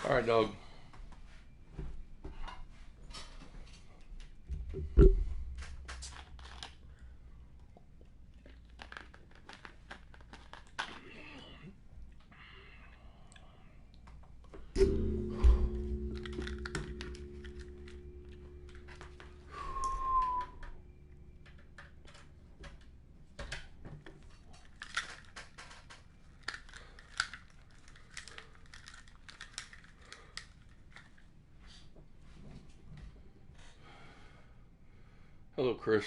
All right, dog. Hello, Chris.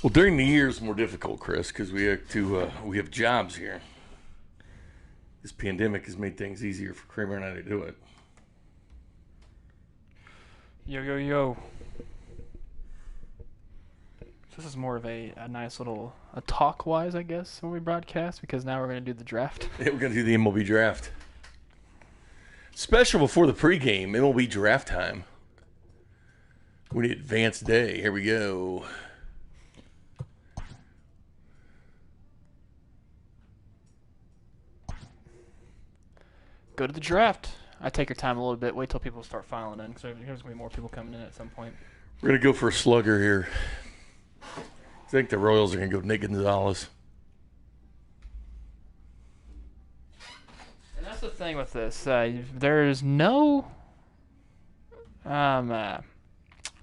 Well, during the year is more difficult, Chris, because we have jobs here. This pandemic has made things easier for Kramer and I to do it. Yo. This is more of a nice little talk-wise, I guess, when we broadcast, because now we're going to do the draft. Yeah, we're going to do the MLB draft. Special before the pregame, MLB draft time. We need advanced day. Here we go. Go to the draft. I take your time a little bit. Wait till people start filing in, because there's going to be more people coming in at some point. We're going to go for a slugger here. I think the Royals are going to go Nick Gonzalez. And that's the thing with this. There's no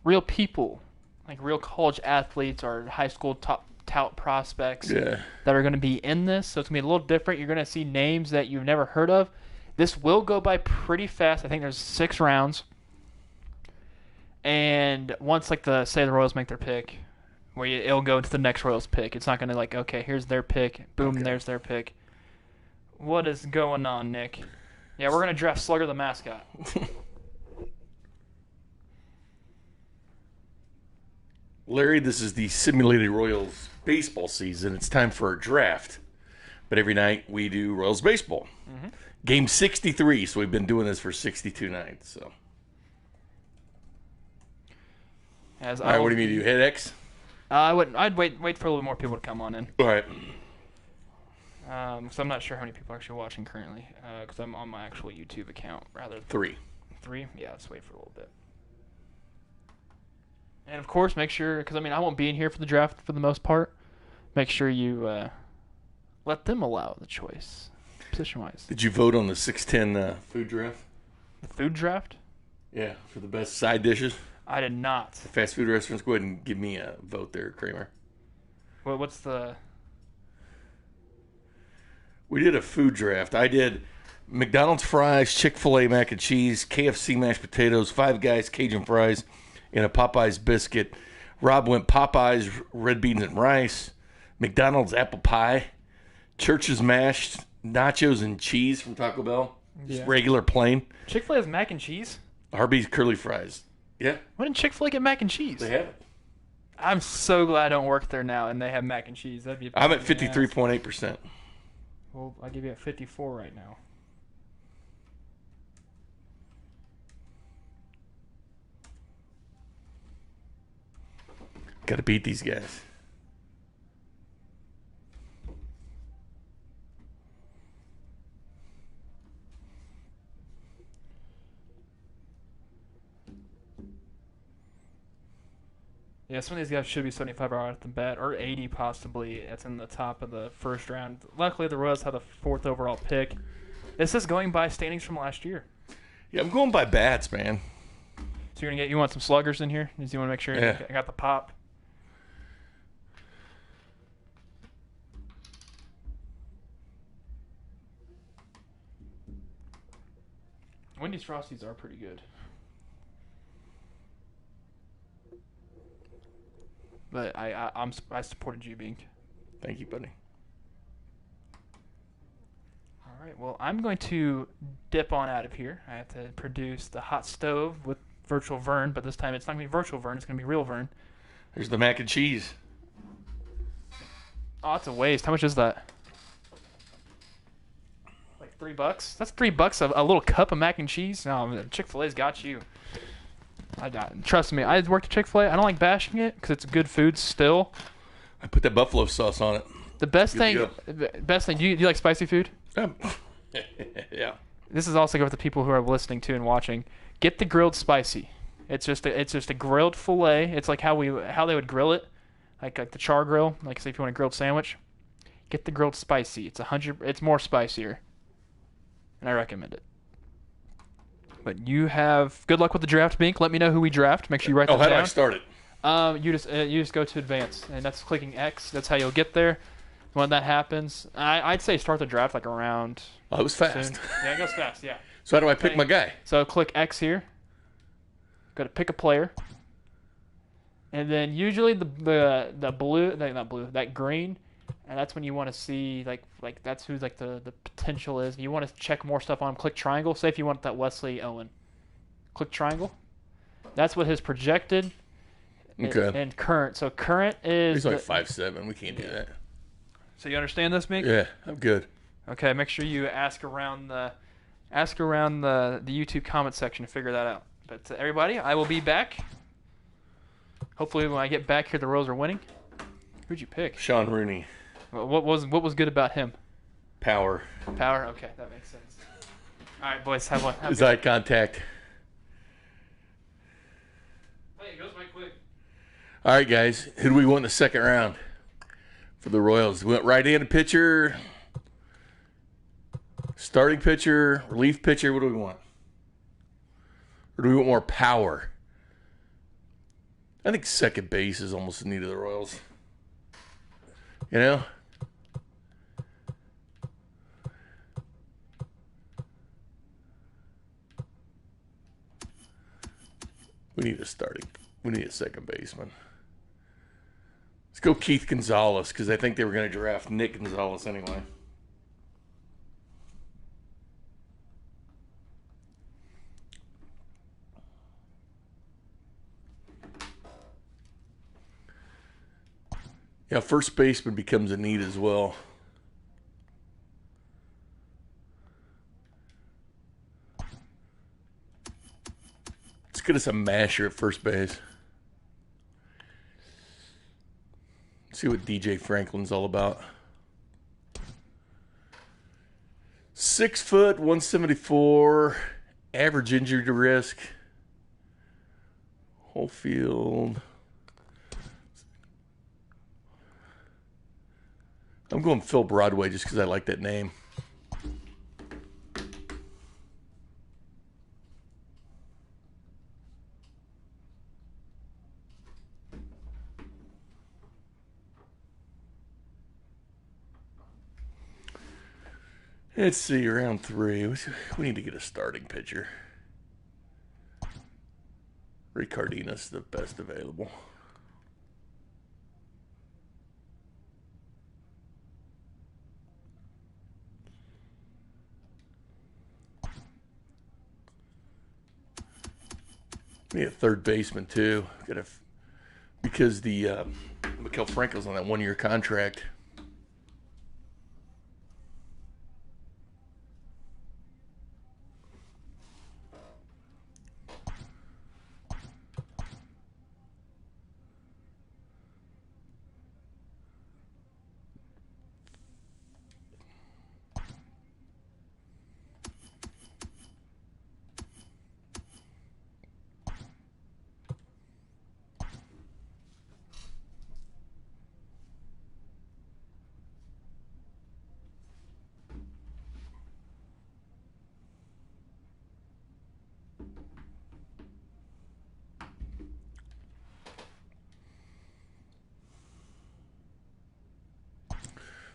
real people, like real college athletes or high school top tout prospects that are going to be in this. So it's going to be a little different. You're going to see names that you've never heard of. This will go by pretty fast. I think there's 6 rounds. And once, like, say the Royals make their pick, it'll go to the next Royals pick. It's not going to, like, okay, here's their pick. Boom, okay. There's their pick. What is going on, Nick? Yeah, we're going to draft Slugger the mascot. Larry, this is the simulated Royals baseball season. It's time for a draft. But every night we do Royals baseball. Mm-hmm. Game 63, so we've been doing this for 62 nights. So, all right, what do you mean? Do you hit X? I'd wait for a little more people to come on in. All right. So I'm not sure how many people are actually watching currently, because I'm on my actual YouTube account rather. 3. 3? Yeah, let's wait for a little bit. And of course, make sure, because I won't be in here for the draft for the most part. Make sure you let them allow the choice. Position-wise. Did you vote on the 610 food draft? The food draft? Yeah, for the best side dishes. I did not. The fast food restaurants, go ahead and give me a vote there, Kramer. What's the... We did a food draft. I did McDonald's fries, Chick-fil-A mac and cheese, KFC mashed potatoes, Five Guys Cajun fries, and a Popeyes biscuit. Rob went Popeyes red beans and rice, McDonald's apple pie, Church's mashed nachos and cheese from Taco Bell. Just regular plain. Chick-fil-A has mac and cheese? Arby's curly fries. Yeah. When did Chick-fil-A get mac and cheese? They have it. I'm so glad I don't work there now and they have mac and cheese. That'd be. I'm at 53.8%. Well, I'll give you at 54 right now. Got to beat these guys. Yeah, some of these guys should be 75 right off the bat, or 80 possibly. That's in the top of the first round. Luckily, the Royals had the 4th overall pick. This is going by standings from last year. Yeah, I'm going by bats, man. So you want some sluggers in here? Do you want to make sure I got the pop? Wendy's Frosties are pretty good. But I supported you, Bink. Thank you, buddy. All right, well, I'm going to dip on out of here. I have to produce the hot stove with virtual Vern, but this time it's not going to be virtual Vern. It's going to be real Vern. There's the mac and cheese. Oh, that's a waste. How much is that? Like $3? That's $3 a little cup of mac and cheese? No, Chick-fil-A's got you. Trust me, I worked at Chick-fil-A. I don't like bashing it because it's good food still. I put that buffalo sauce on it. The best thing, do you like spicy food? Yeah. This is also good for the people who are listening to and watching. Get the grilled spicy. It's just a grilled fillet. It's like how they would grill it, like the char grill. Like say if you want a grilled sandwich, get the grilled spicy. It's more spicier, and I recommend it. But you have good luck with the draft, Bink. Let me know who we draft. Make sure you write that down. How do I start it? You just go to advance, and that's clicking X. That's how you'll get there. When that happens, I'd say start the draft like around. Oh, it was fast. Soon. Yeah, it goes fast. Yeah. So how do I pick my guy? So click X here. Go to pick a player, and then usually the blue, not blue, that green, and that's when you want to see like that's who like the potential is. You want to check more stuff on him. Click triangle. Say if you want that Wesley Owen, click triangle. That's what his projected. Okay. And current. So current is. He's like 5'7". We can't do that. So you understand this, Mink? Yeah, I'm good. Okay, make sure you ask around the YouTube comment section to figure that out. But everybody, I will be back. Hopefully, when I get back here, the Royals are winning. Who'd you pick? Sean Rooney. What was good about him? Power. Power. Okay, that makes sense. All right, boys, have one. His eye contact. Hey, it goes by quick. All right, guys. Who do we want in the second round for the Royals? We went right-handed pitcher, starting pitcher, relief pitcher. What do we want? Or do we want more power? I think second base is almost in need of the Royals. You know? We need a second baseman. Let's go Keith Gonzalez, because I think they were going to draft Nick Gonzalez anyway. Yeah, first baseman becomes a need as well. Let's get us a masher at first base. See what DJ Franklin's all about. 6 foot, 174, average injury to risk. Whole field. I'm going Phil Broadway just because I like that name. Let's see, round 3. We need to get a starting pitcher. Ricardina's the best available. We need a third baseman too. Because the Miguel Franco's on that 1-year contract.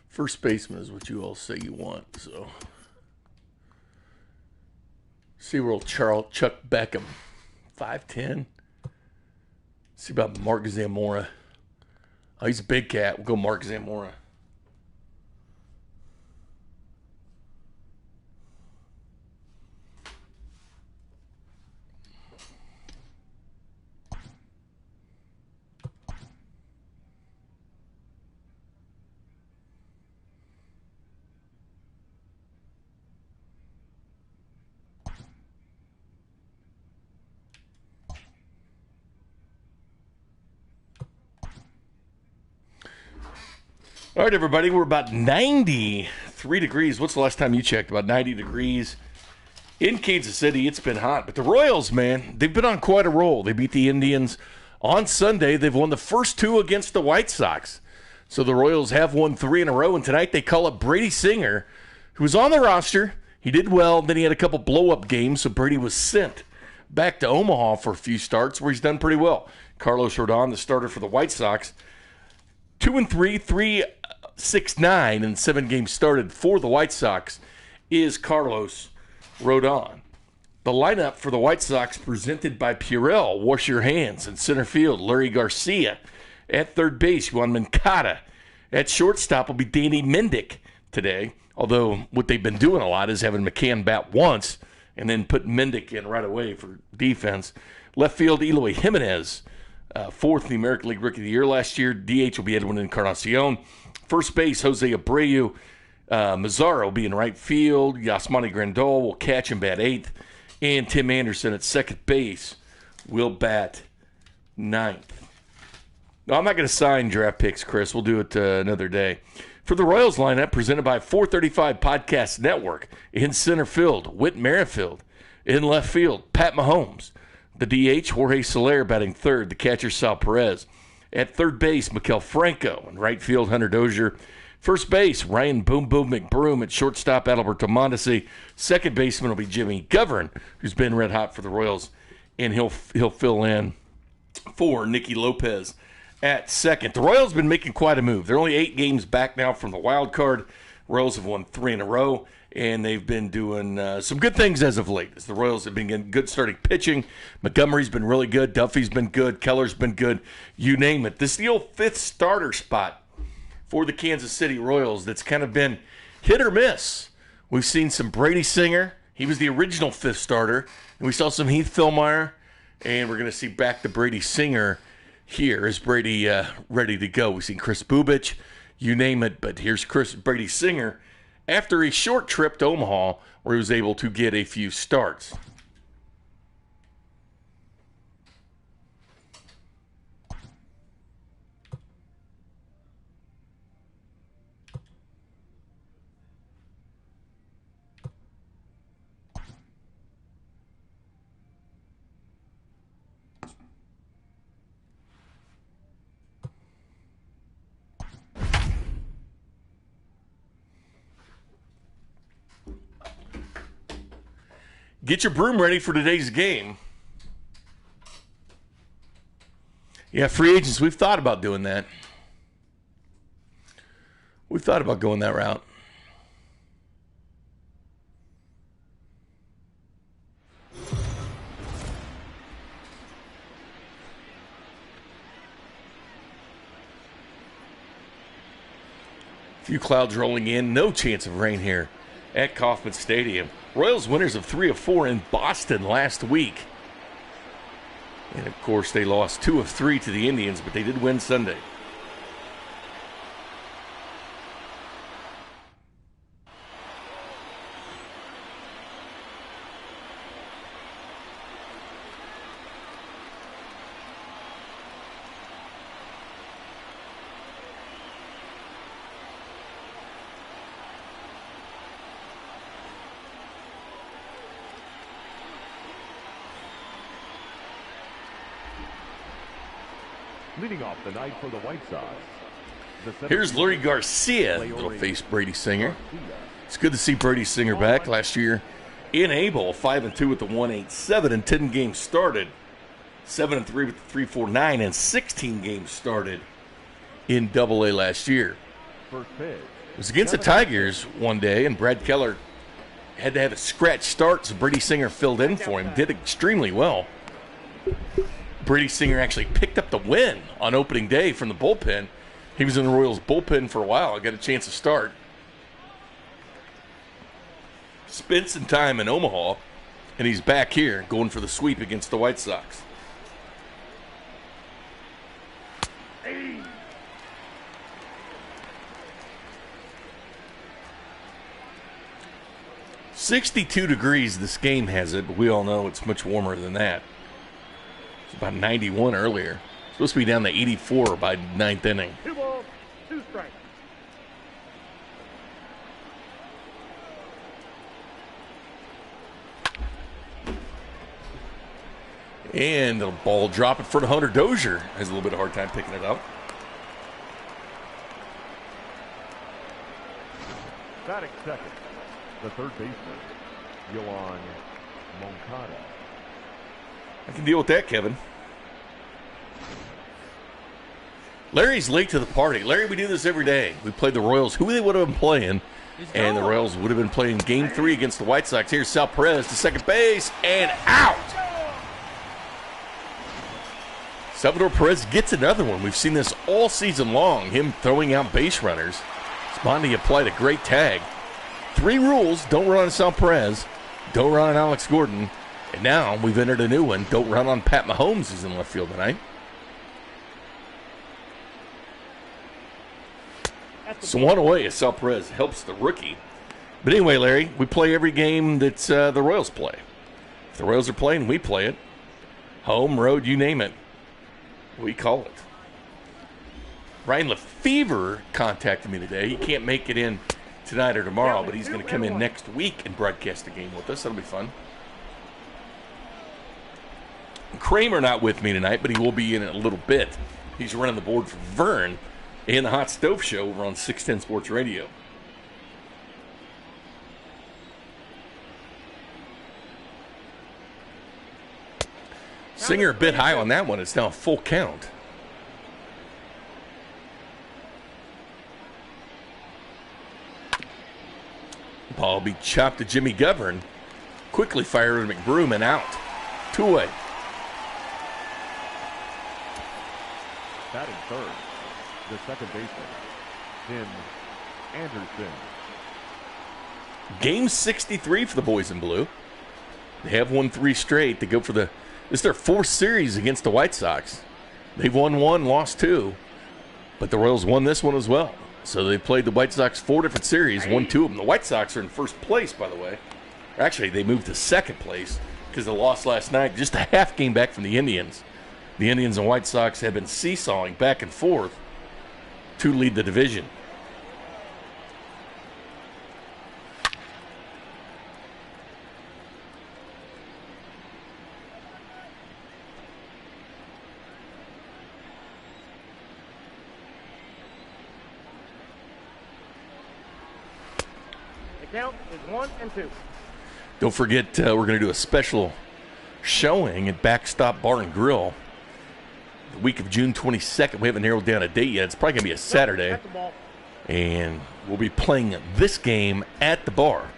First baseman is what you all say you want, so. SeaWorld Chuck Beckham, 5'10". See about Mark Zamora. Oh, he's a big cat. We'll go Mark Zamora. All right, everybody, we're about 93 degrees. What's the last time you checked? About 90 degrees in Kansas City. It's been hot. But the Royals, man, they've been on quite a roll. They beat the Indians on Sunday. They've won the first 2 against the White Sox. So the Royals have won 3 in a row. And tonight they call up Brady Singer, who was on the roster. He did well. Then he had a couple blow-up games, so Brady was sent back to Omaha for a few starts where he's done pretty well. Carlos Rodon, the starter for the White Sox, 2-3, 3-6-9 in 7 games started for the White Sox is Carlos Rodon. The lineup for the White Sox presented by Purell. Wash your hands. In center field, Larry Garcia. At third base, Juan Moncada. At shortstop will be Danny Mendick today. Although what they've been doing a lot is having McCann bat once and then put Mendick in right away for defense. Left field, Eloy Jimenez. 4th in the American League Rookie of the Year last year. DH will be Edwin Encarnacion. First base, Jose Abreu. Mazzaro will be in right field. Yasmani Grandal will catch and bat 8th. And Tim Anderson at second base will bat 9th. No, I'm not going to sign draft picks, Chris. We'll do it another day. For the Royals lineup, presented by 435 Podcast Network. In center field, Whit Merrifield. In left field, Pat Mahomes. The DH, Jorge Soler, batting 3rd. The catcher, Sal Perez. At third base, Miguel Franco. In right field, Hunter Dozier. First base, Ryan Boom Boom McBroom. At shortstop, Adalberto Mondesi. Second baseman will be Jimmy Govern, who's been red hot for the Royals. And he'll fill in for Nicky Lopez at second. The Royals have been making quite a move. They're only 8 games back now from the wild card. Royals have won 3 in a row. And they've been doing some good things as of late. As the Royals have been getting good starting pitching. Montgomery's been really good. Duffy's been good. Keller's been good. You name it. This is the old 5th starter spot for the Kansas City Royals that's kind of been hit or miss. We've seen some Brady Singer. He was the original 5th starter. And we saw some Heath Fillmyer. And we're going to see back to Brady Singer here. Is Brady ready to go? We've seen Chris Bubich. You name it. But here's Brady Singer after a short trip to Omaha where he was able to get a few starts. Get your broom ready for today's game. Yeah, free agents, we've thought about doing that. We've thought about going that route. few clouds rolling in. No chance of rain here at Kauffman Stadium. Royals winners of 3 of 4 in Boston last week. And, of course, they lost 2 of 3 to the Indians, but they did win Sunday. Leading off the night for the White Sox. Here's Larry Garcia, little face Brady Singer. It's good to see Brady Singer back. Last year in A-Ball, 5-2 with the 1.87 and 10 games started. 7-3 with the 3.49 and 16 games started in Double-A last year. It was against the Tigers one day, and Brad Keller had to have a scratch start, so Brady Singer filled in for him. Did extremely well. Brady Singer actually picked up the win on opening day from the bullpen. He was in the Royals bullpen for a while. Got a chance to start. Spent some time in Omaha, and he's back here going for the sweep against the White Sox. Hey. 62 degrees this game has it, but we all know it's much warmer than that. About 91 earlier. Supposed to be down to 84 by ninth inning. 2 balls, 2 strikes. And the ball drop in front of Hunter Dozier. Has a little bit of a hard time picking it up. Batting second, the third baseman, Yohan Moncada. I can deal with that, Kevin. Larry's late to the party. Larry, we do this every day. We played the Royals. Who they would have been playing? And the Royals would have been playing Game 3 against the White Sox. Here's Sal Perez to second base and out. Salvador Perez gets another one. We've seen this all season long, him throwing out base runners. Spondy applied a great tag. 3 rules: don't run on Sal Perez, don't run on Alex Gordon, and now we've entered a new one: don't run on Pat Mahomes, who's in left field tonight. So one away as Sal Perez helps the rookie. But anyway, Larry, we play every game that the Royals play. If the Royals are playing, we play it. Home, road, you name it. We call it. Ryan Lefevre contacted me today. He can't make it in tonight or tomorrow, but he's going to come in next week and broadcast a game with us. That'll be fun. Kramer not with me tonight, but he will be in a little bit. He's running the board for Vern and the Hot Stove Show over on 610 Sports Radio. Singer a bit high on that one. It's now a full count. Ball will be chopped to Jimmy Govern. Quickly fired to McBroom and out. 2 away. Batting third, the second baseman, Tim Anderson. Game 63 for the boys in blue. They have won 3 straight. They go for this is their 4th series against the White Sox. They've won 1, lost 2, but the Royals won this one as well. So they played the White Sox 4 different series, won 2 of them. The White Sox are in first place, by the way. Actually, they moved to second place because they lost last night, just a half game back from the Indians. The Indians and White Sox have been seesawing back and forth to lead the division. Count is 1 and 2. Don't forget, we're going to do a special showing at Backstop Bar and Grill the week of June 22nd. We haven't narrowed down a date yet. It's probably going to be a Saturday. And we'll be playing this game at the bar.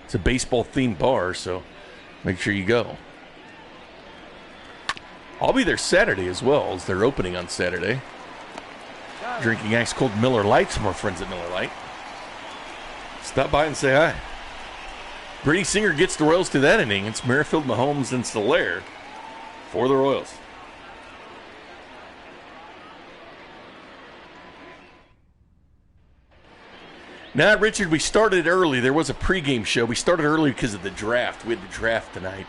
It's a baseball-themed bar, so make sure you go. I'll be there Saturday as well, as they're opening on Saturday. Drinking ice-cold Miller Lights from our friends at Miller Lite. Stop by and say hi. Brady Singer gets the Royals to that inning. It's Merrifield, Mahomes, and Soler for the Royals. Now, Richard, we started early. There was a pregame show. We started early because of the draft. We had the draft tonight.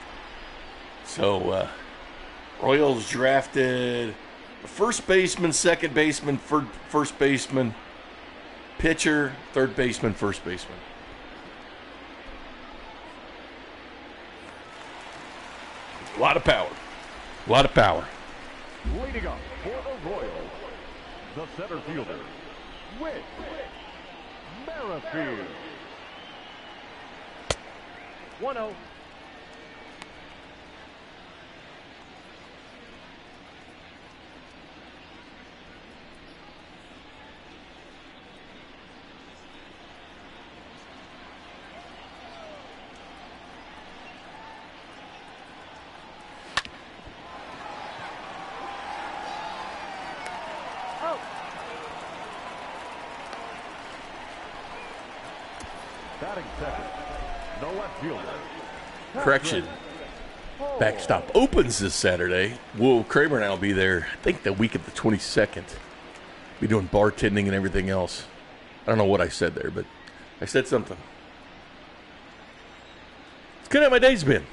So, Royals drafted a first baseman, second baseman, first baseman, pitcher, third baseman, first baseman. A lot of power. A lot of power. Leading up for the Royals, the center fielder, Whit Merrifield. 1-0. Batting second, the left fielder. Correction. Backstop opens this Saturday. Will Kramer and I will be there, I think, the week of the 22nd. Be doing bartending and everything else. I don't know what I said there, but I said something. It's good how my day's been.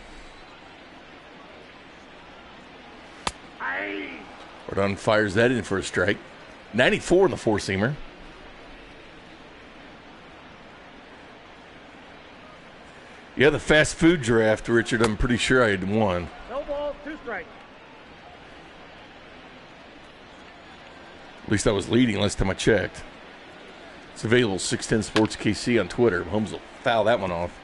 Rodon fires that in for a strike. 94 in the four-seamer. Yeah, the fast food draft, Richard, I'm pretty sure I had won. No balls, 2 strikes. At least I was leading last time I checked. It's available 610 Sports KC on Twitter. Holmes will foul that one off.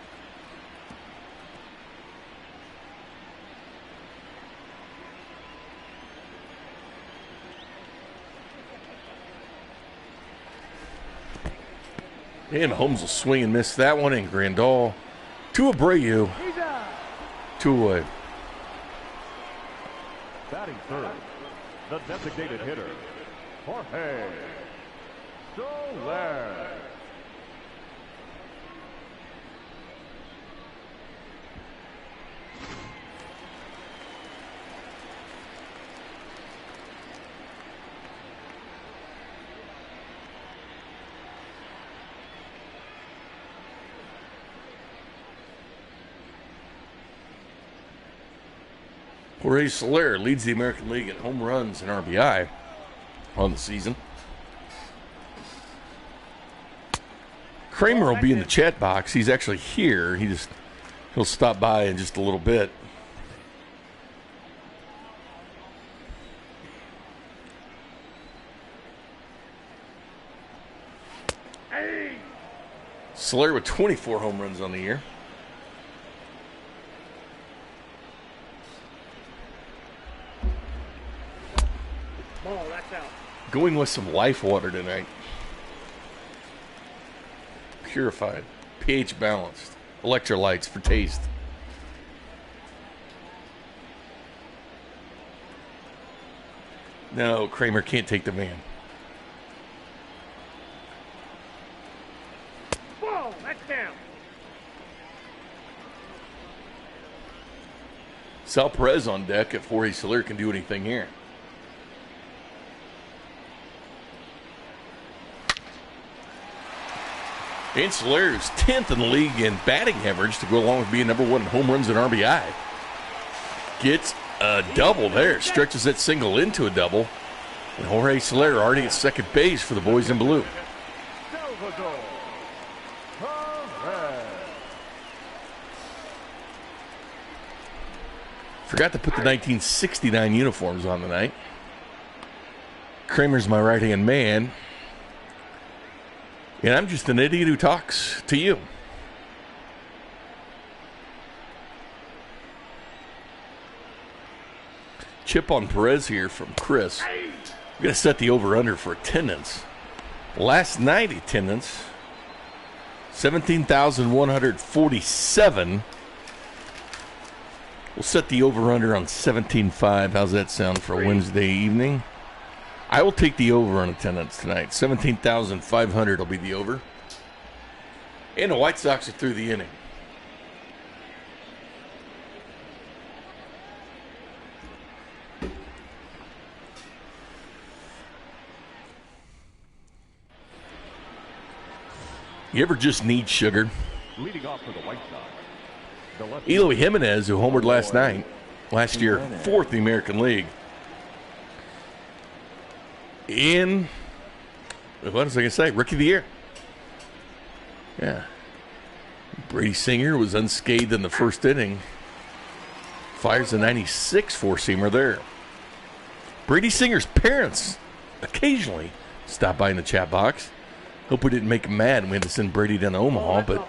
And Holmes will swing and miss that one, and Grandal to Abreu. 2 away. Batting third, the designated hitter, Jorge Soler. Jorge Soler leads the American League in home runs and RBI on the season. Kramer will be in the chat box. He's actually here. He'll stop by in just a little bit. Soler with 24 home runs on the year. Ball, that's out. Going with some life water tonight. Purified, pH balanced, electrolytes for taste. No, Kramer can't take the man. Ball, that's down. Sal Perez on deck if Jorge Soler can do anything here. And Soler is 10th in the league in batting average to go along with being number 1 in home runs and RBI. Gets a double there. Stretches that single into a double. And Jorge Soler already at second base for the boys in blue. Forgot to put the 1969 uniforms on tonight. Kramer's my right-hand man. And I'm just an idiot who talks to you. Chip on Perez here from Chris. We're going to set the over-under for attendance. Last night attendance, 17,147. We'll set the over-under on 17.5. How's that sound for a Wednesday evening? I will take the over on attendance tonight. 17,500 will be the over. And the White Sox are through the inning. You ever just need sugar? Leading off for the White Sox, the lefty, Eloy Jimenez, who homered last year, fourth in the American League. What was I going to say? Rookie of the Year. Yeah. Brady Singer was unscathed in the first inning. Fires a 96 four-seamer there. Brady Singer's parents occasionally stop by in the chat box. Hope we didn't make him mad and we had to send Brady down to Omaha, but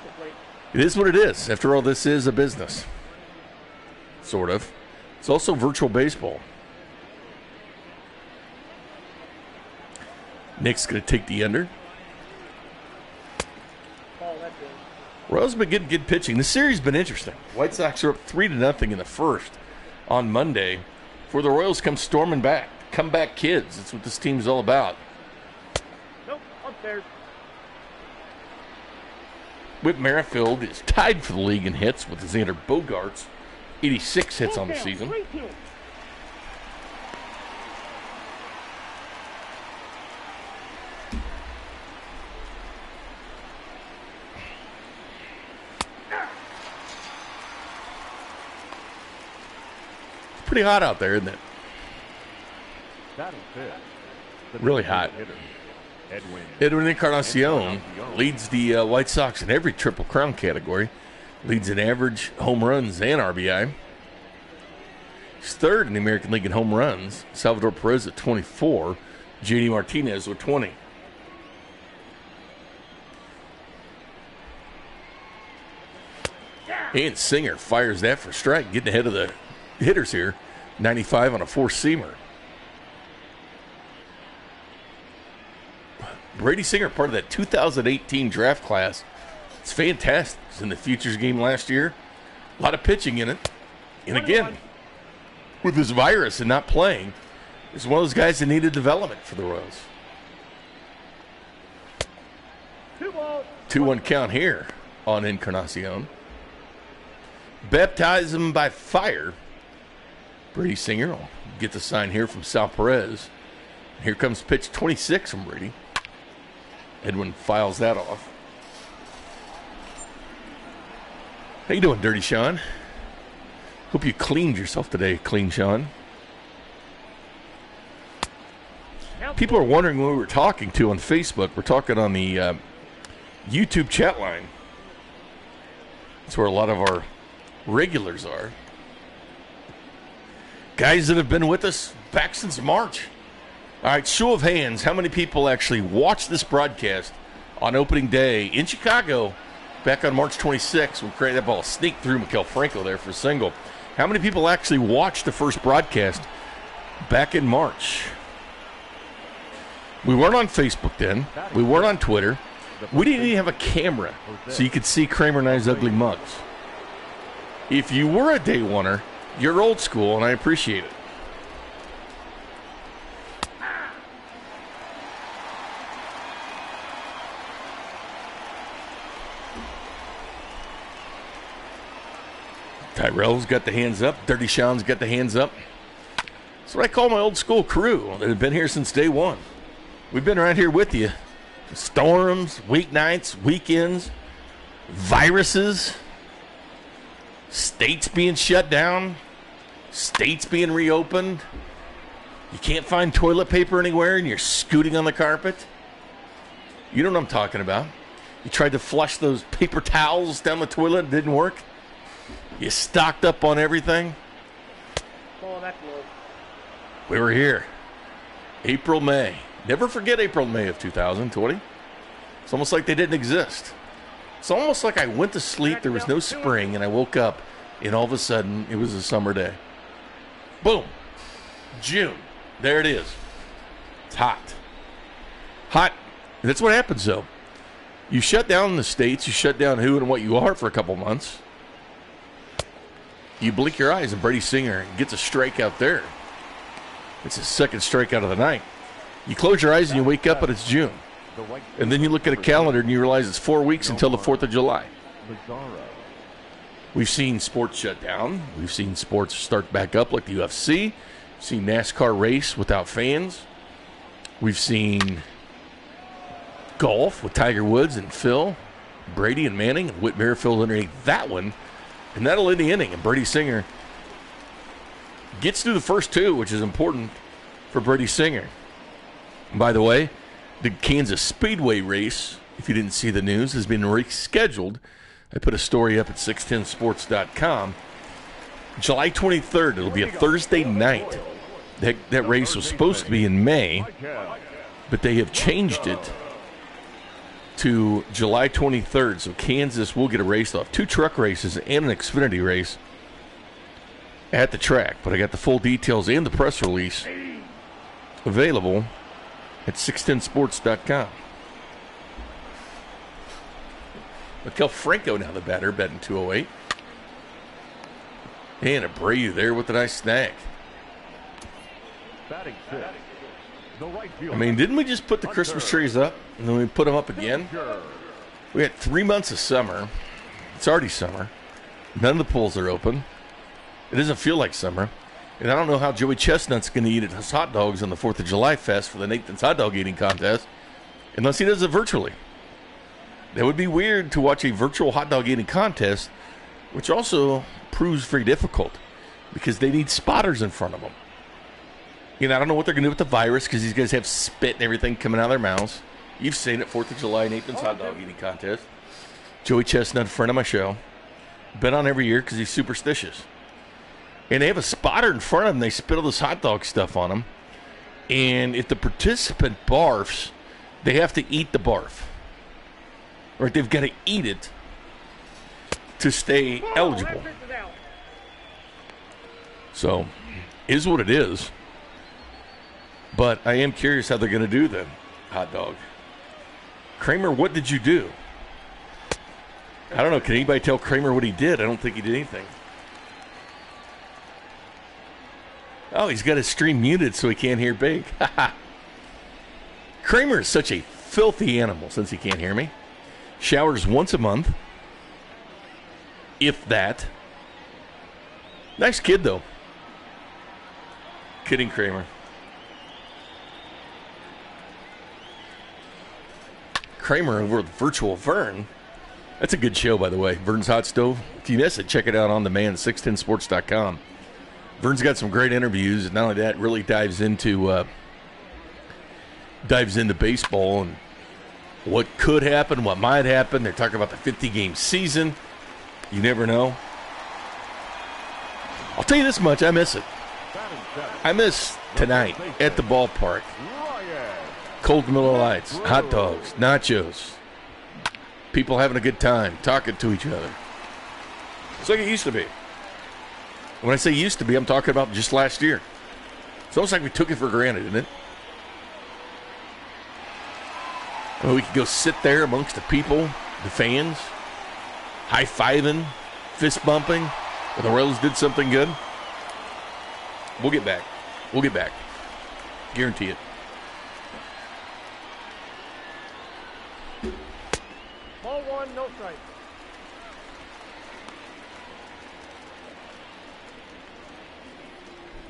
it is what it is. After all, this is a business. Sort of. It's also virtual baseball. Nick's going to take the under. Royals been getting good pitching. The series has been interesting. White Sox are up 3-0 in the first on Monday before the Royals come storming back. Comeback kids. That's what this team's all about. Nope, upstairs. Whit Merrifield is tied for the league in hits with Xander Bogaerts. 86 hits on the season. Pretty hot out there, isn't it? Really hot. Edwin Encarnacion leads the White Sox in every Triple Crown category. Leads in average, home runs, and RBI. He's third in the American League in home runs. Salvador Perez at 24. J.D. Martinez with 20. And Singer fires that for strike, getting ahead of the hitters here. 95 on a four-seamer. Brady Singer, part of that 2018 draft class. It's fantastic. It's in the Futures game last year. A lot of pitching in it. And again, with this virus and not playing, is one of those guys that needed development for the Royals. 2-1 count here on Encarnacion. Baptize him by fire. Brady Singer will get the sign here from Sal Perez. Here comes pitch 26 from Brady. Edwin files that off. How you doing, Dirty Sean? Hope you cleaned yourself today, Clean Sean. People are wondering who we were talking to on Facebook. We're talking on the YouTube chat line. That's where a lot of our regulars are. Guys that have been with us back since March. All right, show of hands. How many people actually watched this broadcast on opening day in Chicago back on March 26th when that ball sneaked through Maikel Franco there for a single? How many people actually watched the first broadcast back in March? We weren't on Facebook then. We weren't on Twitter. We didn't even have a camera so you could see Kramer and I's ugly mugs. If you were a day oneer, you're old school, and I appreciate it. Tyrell's got the hands up. Dirty Sean's got the hands up. That's what I call my old school crew that have been here since day one. We've been right here with you. Storms, weeknights, weekends, viruses, states being shut down, states being reopened. You can't find toilet paper anywhere and you're scooting on the carpet. You know what I'm talking about. You tried to flush those paper towels down the toilet, it didn't work. You stocked up on everything. Oh, that's low. We were here. April, May. Never forget April, May of 2020. It's almost like they didn't exist. It's almost like I went to sleep, there was no spring, and I woke up, and all of a sudden, it was a summer day. Boom. June. There it is. It's hot. Hot. And that's what happens, though. You shut down the states, you shut down who and what you are for a couple months. You blink your eyes, and Brady Singer gets a strikeout there. It's his second strikeout of the night. You close your eyes, and you wake up, and it's June. And then you look at a calendar and you realize it's 4 weeks until the 4th of July. We've seen sports shut down. We've seen sports start back up like the UFC. We've seen NASCAR race without fans. We've seen golf with Tiger Woods and Phil, Brady and Manning, and Whit Merrifield underneath that one. And that'll end the inning. And Brady Singer gets through the first two, which is important for Brady Singer. And by the way, the Kansas Speedway race, if you didn't see the news, has been rescheduled. I put a story up at 610sports.com. July 23rd, it'll be a Thursday night. That race was supposed to be in May, but they have changed it to July 23rd. So Kansas will get a race. They'll have 2 truck races and an Xfinity race at the track. But I got the full details and the press release available at 610sports.com. Miguel Franco now the batter, batting 208. And Abreu there with a nice snag. I mean, didn't we just put the Christmas trees up and then we put them up again? We had 3 months of summer. It's already summer. None of the pools are open. It doesn't feel like summer. And I don't know how Joey Chestnut's going to eat his hot dogs on the 4th of July fest for the Nathan's Hot Dog Eating Contest unless he does it virtually. That would be weird to watch a virtual hot dog eating contest, which also proves very difficult because they need spotters in front of them. You know, I don't know what they're going to do with the virus because these guys have spit and everything coming out of their mouths. You've seen it, 4th of July, Nathan's Hot Dog Eating Contest. Joey Chestnut, a friend of my show, been on every year because he's superstitious. And they have a spotter in front of them. They spit all this hot dog stuff on them. And if the participant barfs, they have to eat the barf. Right, they've got to eat it to stay eligible. So, is what it is. But I am curious how they're going to do the hot dog. Kramer, what did you do? I don't know. Can anybody tell Kramer what he did? I don't think he did anything. Oh, he's got his stream muted so he can't hear Big. Kramer is such a filthy animal since he can't hear me. Showers once a month, if that. Nice kid, though. Kidding, Kramer. Kramer over with Virtual Vern. That's a good show, by the way. Vern's Hot Stove. If you miss it, check it out on demand, 610sports.com. Vern's got some great interviews, and not only that, really dives into baseball and what could happen, what might happen. They're talking about the 50-game season. You never know. I'll tell you this much, I miss it. I miss tonight at the ballpark. Cold Miller Lights, hot dogs, nachos. People having a good time, talking to each other. It's like it used to be. When I say used to be, I'm talking about just last year. It's almost like we took it for granted, isn't it? Well, we could go sit there amongst the people, the fans, high-fiving, fist-bumping, when the Royals did something good. We'll get back. We'll get back. Guarantee it. Ball one, no strike.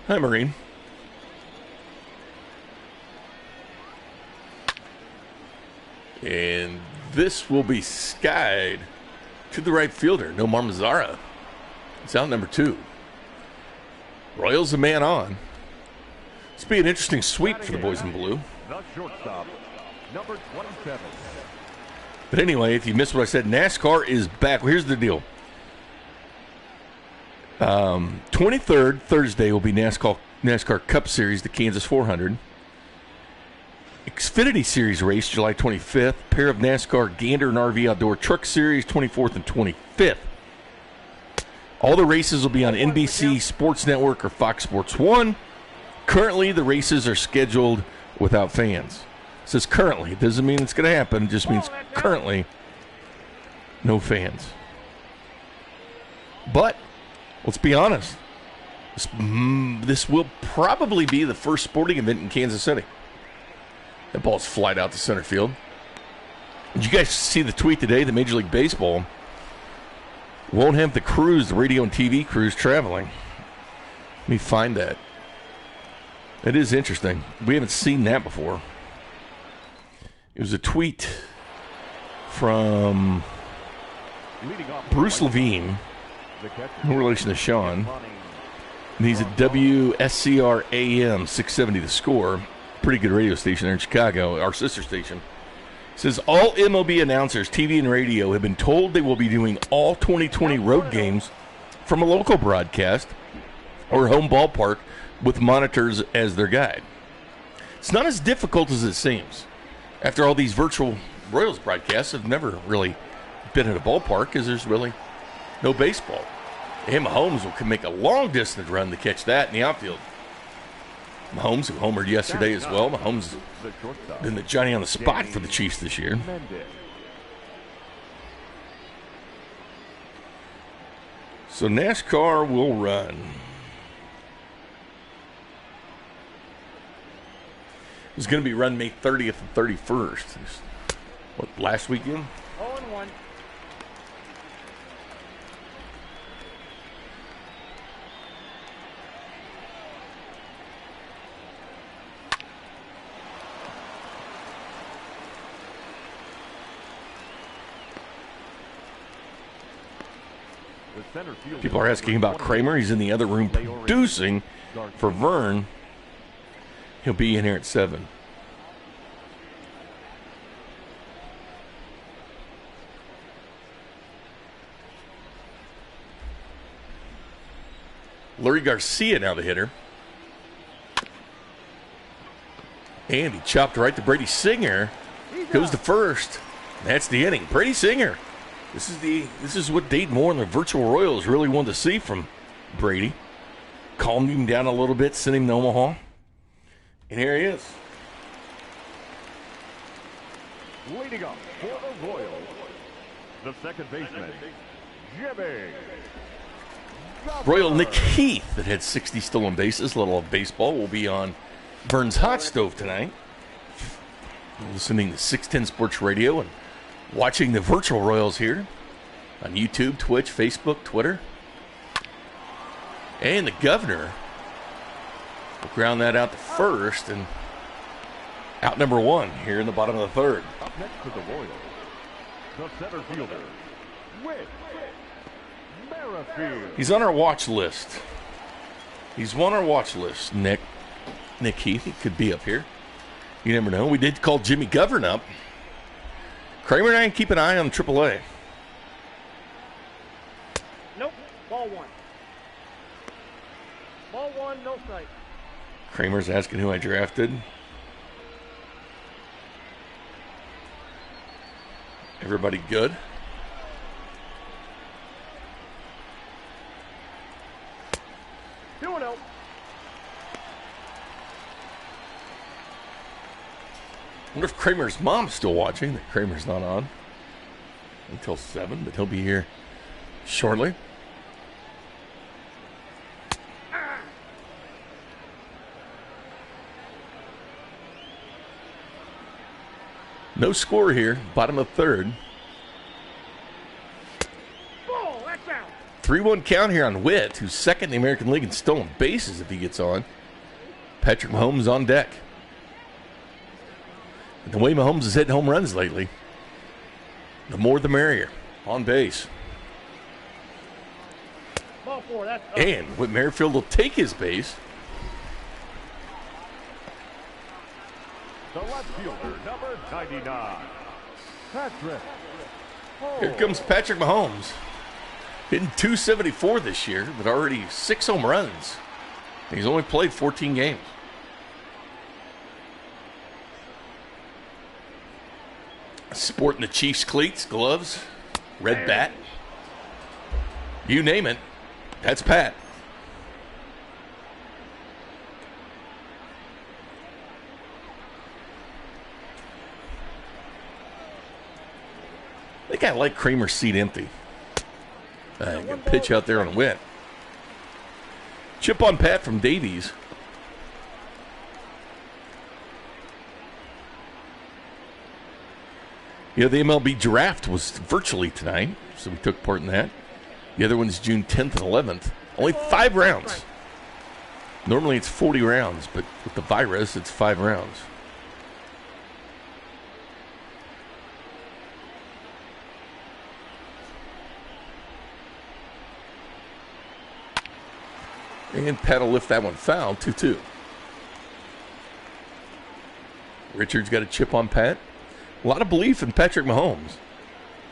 Hi, Marine. And this will be skied to the right fielder, Nomar Mazara. It's out number 2. Royals a man on. This will be an interesting sweep for the boys in blue. The shortstop, number 27. But anyway, if you missed what I said, NASCAR is back. Well, here's the deal. 23rd, Thursday, will be NASCAR Cup Series, the Kansas 400. Xfinity Series race, July 25th. Pair of NASCAR Gander and RV Outdoor Truck Series, 24th and 25th. All the races will be on NBC Sports Network or Fox Sports 1. Currently, the races are scheduled without fans. It says currently. It doesn't mean it's going to happen. It just means currently no fans. But let's be honest. This will probably be the first sporting event in Kansas City. That ball's flied out to center field. Did you guys see the tweet today that Major League Baseball won't have the crews, the radio and TV crews, traveling? Let me find that. It is interesting. We haven't seen that before. It was a tweet from Bruce Levine, no relation to Sean. And he's at WSCR AM 670 The Score. Pretty good radio station there in Chicago, our sister station. Says all MLB announcers, TV and radio, have been told they will be doing all 2020 road games from a local broadcast or home ballpark with monitors as their guide. It's not as difficult as it seems. After all, these virtual Royals broadcasts have never really been at a ballpark because there's really no baseball. And Mahomes can make a long-distance run to catch that in the outfield. Mahomes, who homered yesterday as well. Mahomes been the Johnny on the spot for the Chiefs this year. So NASCAR will run. It's going to be run May 30th and 31st. What, last weekend? 0-1. People are asking about Kramer. He's in the other room producing for Vern. He'll be in here at 7. Larry Garcia now the hitter. And he chopped right to Brady Singer. Goes to first. That's the inning. Brady Singer. This is what Dayton Moore and the virtual Royals really wanted to see from Brady. Calmed him down a little bit, sent him to Omaha. And here he is. Leading up for the Royals, the second baseman, Jimmy. Royal Nick Heath, that had 60 stolen bases, little of baseball, will be on Vern's Hot Stove tonight. Listening to 610 Sports Radio and watching the virtual Royals here on YouTube, Twitch, Facebook, Twitter. And the governor will ground that out to first and out number 1 here in the bottom of the third. Up next to the Royals, the center fielder, Whit Merrifield. He's on our watch list. He's on our watch list, Nick Heath. He could be up here. You never know. We did call Jimmy Govern up. Kramer and I keep an eye on AAA. Nope. Ball 1. Ball 1, no strike. Kramer's asking who I drafted. Everybody good? Doing out. I wonder if Kramer's mom's still watching. That Kramer's not on until 7, but he'll be here shortly. No score here. Bottom of third. Ball, that's out. 3-1 count here on Witt, who's second in the American League in stolen bases if he gets on. Patrick Mahomes on deck. The way Mahomes has hit home runs lately, the more the merrier. On base. Ball 4, that's up. And Whit Merrifield will take his base. The left fielder, number 99, Patrick. Here comes Patrick Mahomes. Hitting .274 this year, but already 6 home runs. He's only played 14 games. Sporting the Chiefs cleats, gloves, red bat. You name it, that's Pat. I think I like Kramer's seat empty. Good pitch out there on Witt. Chip on Pat from Davies. Yeah, the MLB draft was virtually tonight, so we took part in that. The other one's June 10th and 11th. Only 5 rounds. Normally it's 40 rounds, but with the virus, it's 5 rounds. And Pat will lift that one foul, 2-2. Richards got a chip on Pat. A lot of belief in Patrick Mahomes.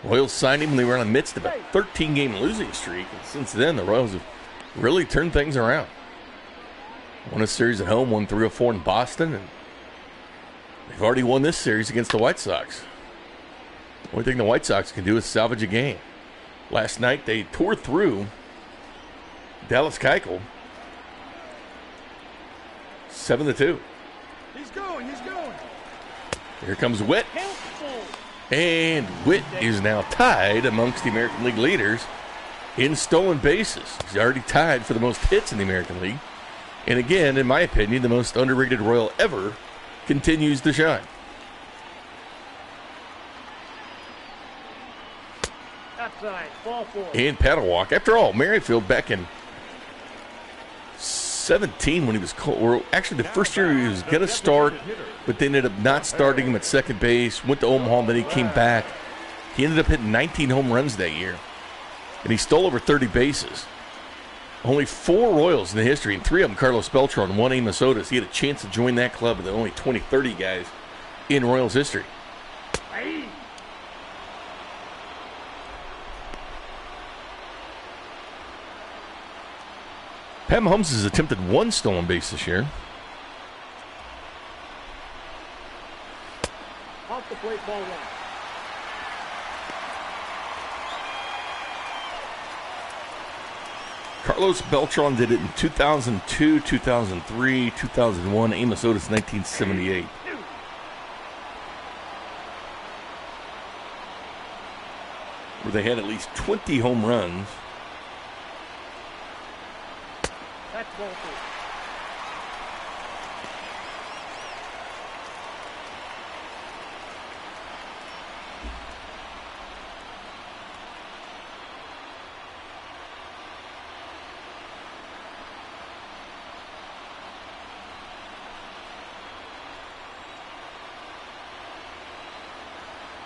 Royals signed him when they were in the midst of a 13-game losing streak. And since then, the Royals have really turned things around. Won a series at home, won 3-4 in Boston, and they've already won this series against the White Sox. The only thing the White Sox can do is salvage a game. Last night, they tore through Dallas Keuchel 7-2. He's going. Here comes Witt. And Witt is now tied amongst the American League leaders in stolen bases. He's already tied for the most hits in the American League. And again, in my opinion, the most underrated Royal ever continues to shine. Outside. Ball 4. And paddle walk. After all, Merrifield back in 17 when he was cold. Or actually, the first year he was going to start, but they ended up not starting him at second base. Went to Omaha, and then he came back. He ended up hitting 19 home runs that year. And he stole over 30 bases. Only 4 Royals in the history, and 3 of them Carlos Beltran, 1 Amos Otis. He had a chance to join that club, but there were only 20, 30 guys in Royals history. Pat Mahomes has attempted 1 stolen base this year. Off the plate, ball 1. Carlos Beltran did it in 2002, 2003, 2001. Amos Otis, 1978. Where they had at least 20 home runs. That's ball 2.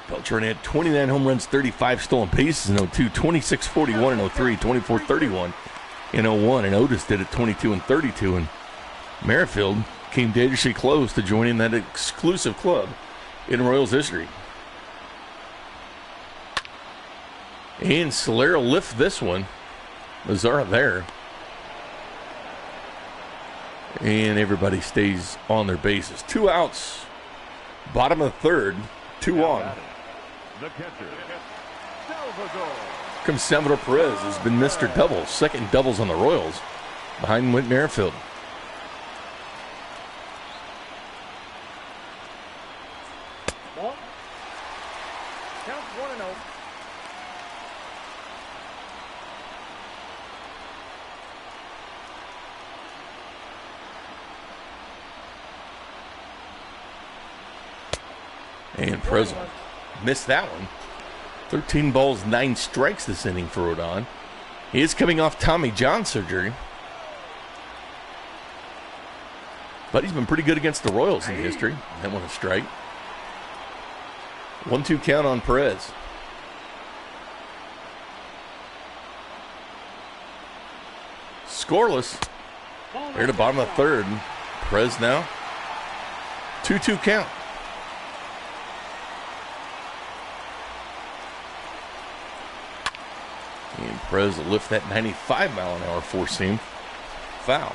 Beltran had 29 home runs, 35 stolen bases in 02, 26-41 in 03, 24-31 in 01, and Otis did it 22 and 32, and Merrifield came dangerously close to joining that exclusive club in Royals history. And Solero lift this one. Mazzara there. And everybody stays on their bases. 2 outs. Bottom of the 3rd. 2 on. The catcher, Salvador. Comes Salvador Perez, has been Mr. Doubles. 2nd doubles on the Royals. Behind Whit Merrifield. Ball. Count 1-0. And Perez missed that one. 13 balls, 9 strikes this inning for Rodon. He is coming off Tommy John surgery. But he's been pretty good against the Royals in history. That one a strike. 1-2 count on Perez. Scoreless. Here at the bottom of the 3rd. Perez now. 2-2 count. And Perez will lift that 95-mile-an-hour four-seam. Foul.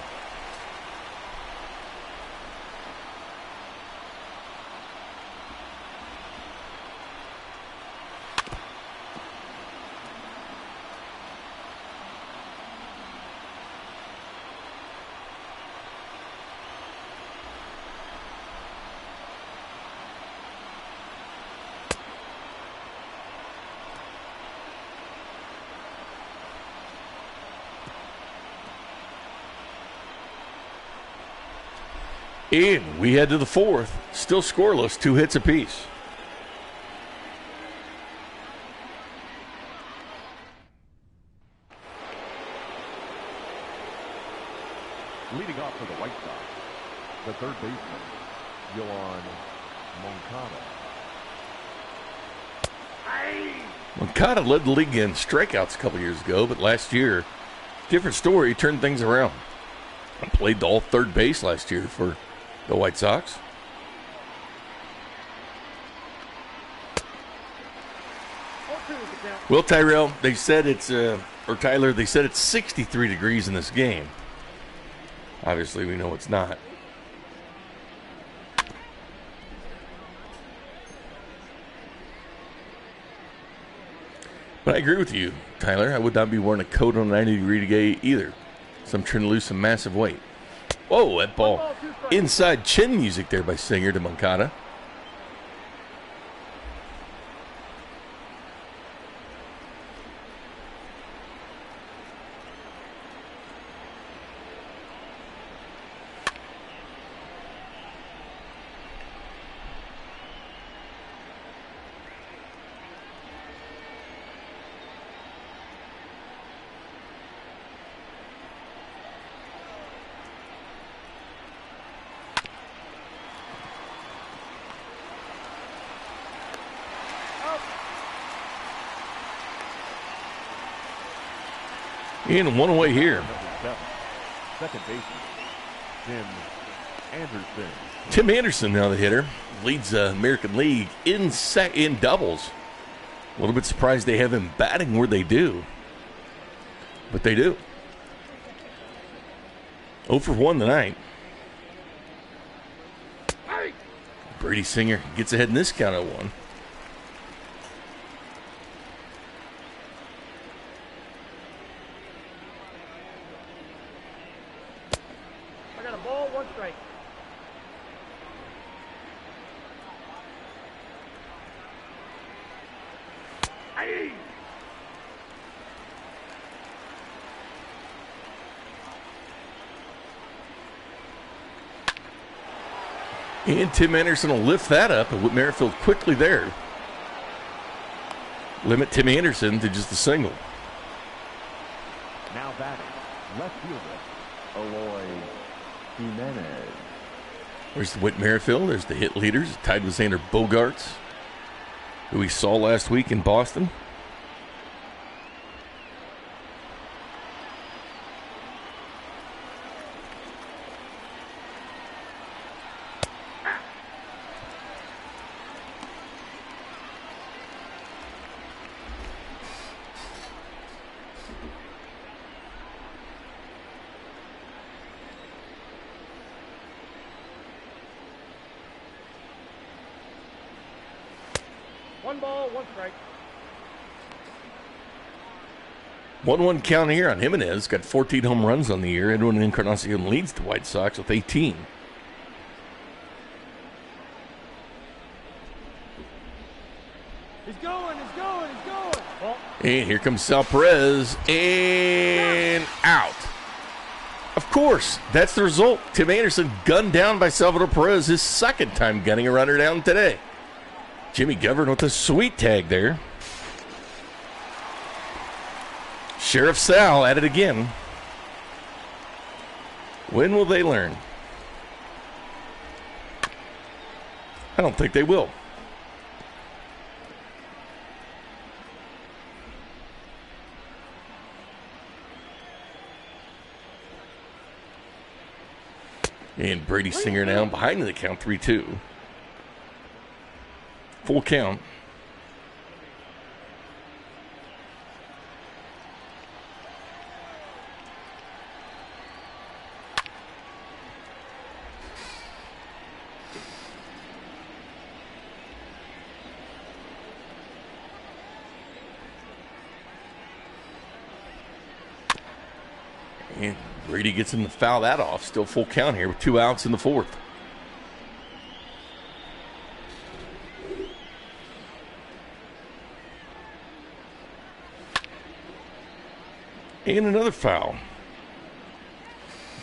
And we head to the 4th. Still scoreless, 2 hits apiece. Leading off for the White Sox, the third baseman, Yohan Moncada. Moncada led the league in strikeouts a couple years ago, but last year, different story, he turned things around. And played all third base last year for the White Sox. Well, Tyrell, they said it's, or Tyler, they said it's 63 degrees in this game. Obviously, we know it's not. But I agree with you, Tyler. I would not be wearing a coat on a 90-degree day either. So I'm trying to lose some massive weight. Whoa, that ball. Inside chin music there by Singer to Moncada. And one away here. Second baseman, Tim Anderson. Tim Anderson, now the hitter, leads the American League in doubles. A little bit surprised they have him batting where they do. But they do. 0 for 1 tonight. Brady Singer gets ahead in this count of 1. Ball, 1 strike. And Tim Anderson will lift that up, and Whit Merrifield quickly there. Limit Tim Anderson to just a single. Now batting, left fielder, Eloy Jimenez. There's the Whit Merrifield. There's the hit leaders, tied with Xander Bogaerts, who we saw last week in Boston. One ball, 1 strike. 1-1 count here on Jimenez. Got 14 home runs on the year. Edwin Encarnacion leads the White Sox with 18. He's going. Ball. And here comes Sal Perez. And out. Of course, that's the result. Tim Anderson gunned down by Salvador Perez, his second time gunning a runner down today. Jimmy Govern with a sweet tag there. Sheriff Sal at it again. When will they learn? I don't think they will. And Brady Singer now behind the count 3-2. Full count. And Brady gets him to foul that off. Still full count here with 2 outs in the 4th. And another foul.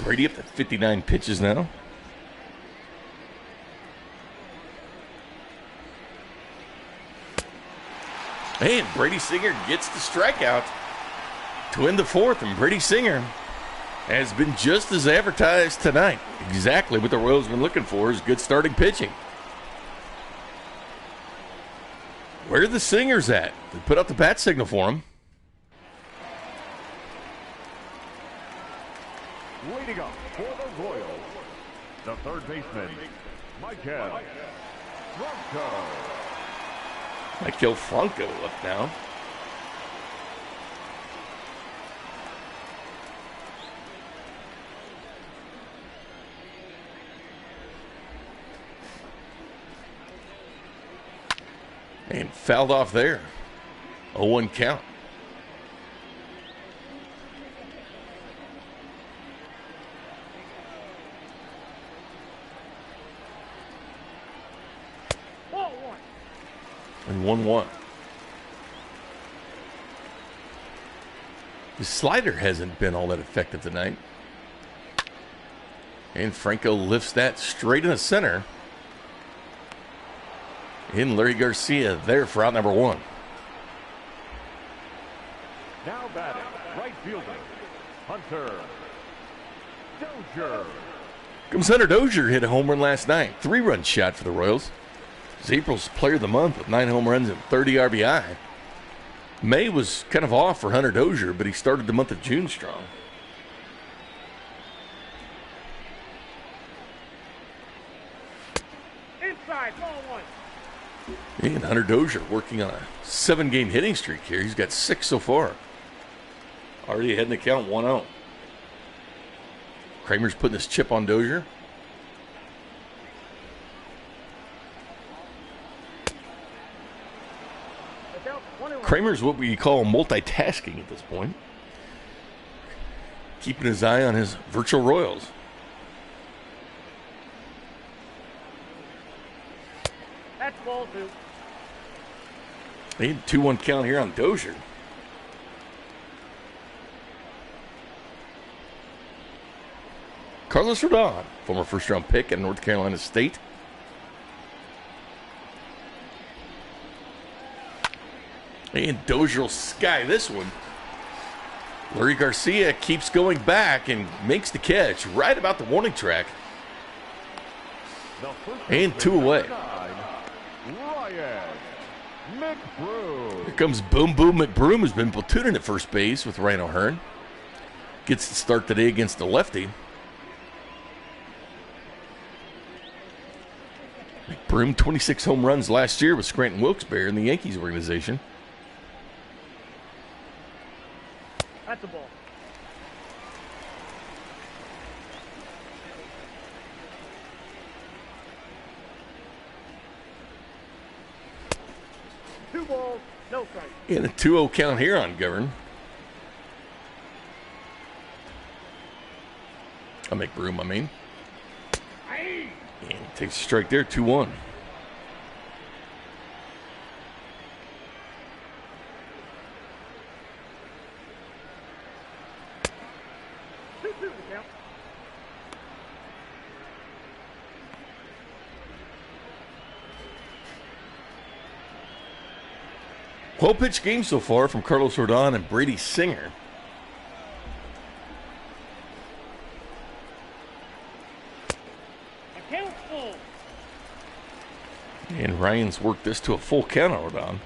Brady up to 59 pitches now. And Brady Singer gets the strikeout to end the 4th. And Brady Singer has been just as advertised tonight. Exactly what the Royals have been looking for is good starting pitching. Where are the Singers at? They put out the bat signal for them. Leading up for the Royals, the third baseman, Michael Franco. Michael Franco up now. And fouled off there. 0-1 count. Ball one. And 1-1. The slider hasn't been all that effective tonight. And Franco lifts that straight in the center. In Larry Garcia there for out number 1. Now batting, right fielder, Hunter Dozier. Comes Hunter Dozier, hit a home run last night. 3-run shot for the Royals. He's April's player of the month with 9 home runs and 30 RBI. May was kind of off for Hunter Dozier, but he started the month of June strong. Inside, ball one. And Hunter Dozier working on a 7-game hitting streak here. He's got 6 so far. Already ahead in the count 1-0. Kramer's putting his chip on Dozier. Kramer's what we call multitasking at this point. Keeping his eye on his virtual Royals. That's ball two. They had 2-1 count here on Dozier. Carlos Rodon, former first-round pick at North Carolina State. And Dozier will sky this one. Larry Garcia keeps going back and makes the catch right about the warning track. And 2 away. Here comes Boom Boom McBroom, who's been platooning at first base with Ryan O'Hearn. Gets the start today against the lefty. McBroom, 26 home runs last year with Scranton Wilkes-Barre in the Yankees organization. That's a ball. Two balls, no strike. And a 2-0 count here on Govern. McBroom, I mean. And takes a strike there, 2-1. Well-pitched game so far from Carlos Rodon and Brady Singer. Account full. And Ryan's worked this to a full count on Rodon.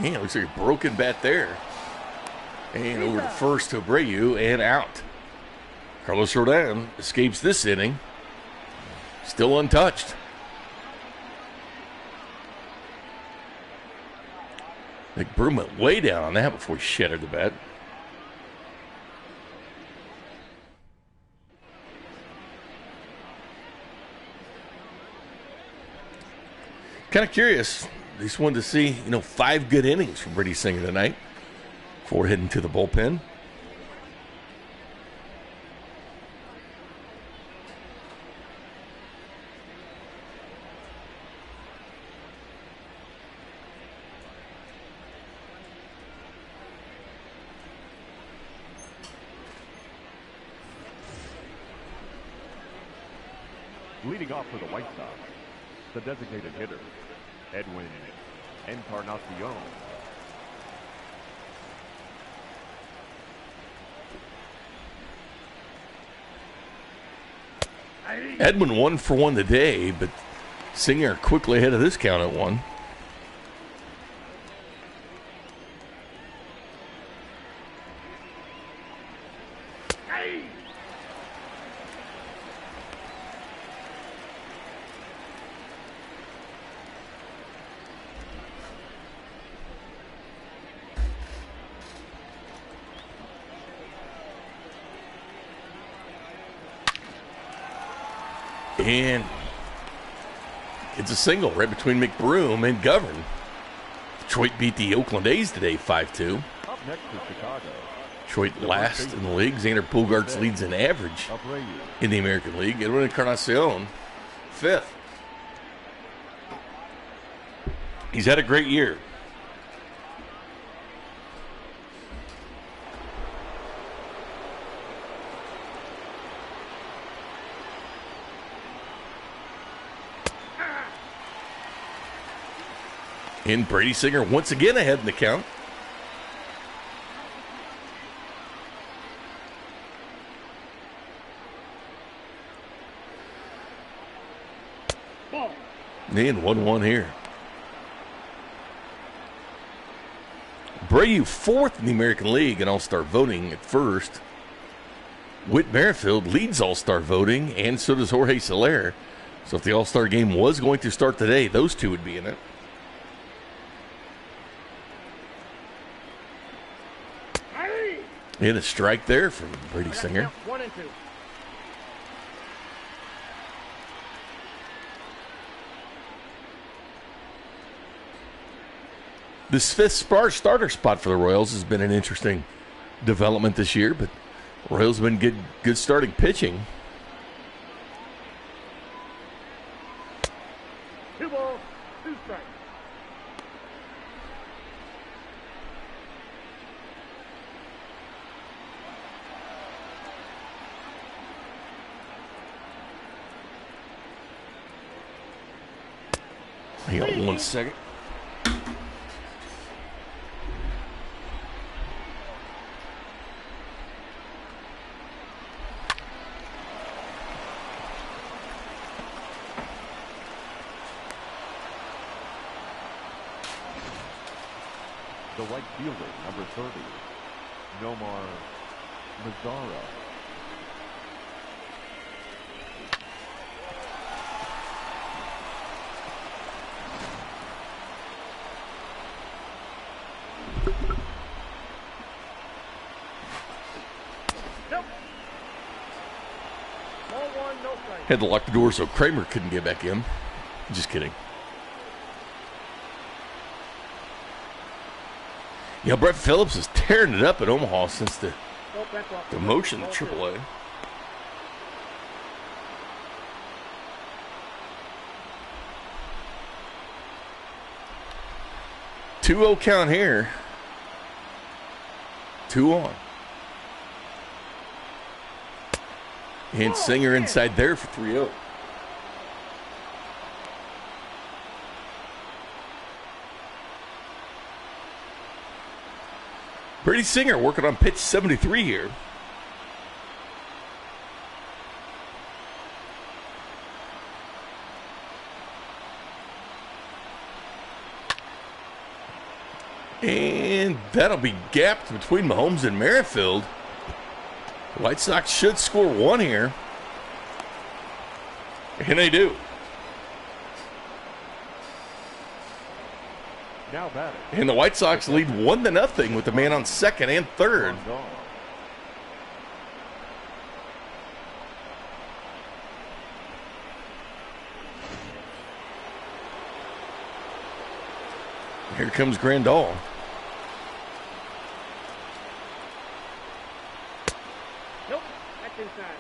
Yeah, looks like a broken bat there. And over to first to Abreu and out. Carlos Rodon escapes this inning. Still untouched. McBroom went way down on that before he shattered the bat. Kind of curious. Just wanted to see, 5 good innings from Brady Singer tonight before heading to the bullpen. Leading off for the White Sox, the designated hitter, Edwin Encarnacion. Edwin 1 for 1 today, but Singer quickly ahead of this count at 1. And it's a single right between McBroom and Govern. Detroit beat the Oakland A's today 5-2. Up next is Chicago. Detroit last in the league. Xander Bogaerts leads in average in the American League. Edwin Encarnacion, 5th. He's had a great year. And Brady Singer once again ahead in the count. Ball. And 1-1 here. Brayu 4th in the American League in All-Star voting at first. Whit Merrifield leads All-Star voting, and so does Jorge Soler. So if the All-Star game was going to start today, those two would be in it. And a strike there from Brady Singer. 1-2. This 5th starter spot for the Royals has been an interesting development this year, but Royals have been good starting pitching. 2 balls, 2 strikes. Hang on 1 second. The right fielder, number 30, Nomar Mazara. Nope. Ball 1, no strike. Had to lock the door so Kramer couldn't get back in. Just kidding. Yeah, Brett Phillips is tearing it up at Omaha since the Nope, that's off. demotion to Ball 2. AAA. Two-0 count here. 2 on. And Singer inside there for 3-0. Brady Singer working on pitch 73 here. And that'll be gapped between Mahomes and Merrifield. The White Sox should score 1 here. And they do. Now batting. And the White Sox lead 1-0 with the man on second and third. Gone. Here comes Grandal. Nope, that's inside.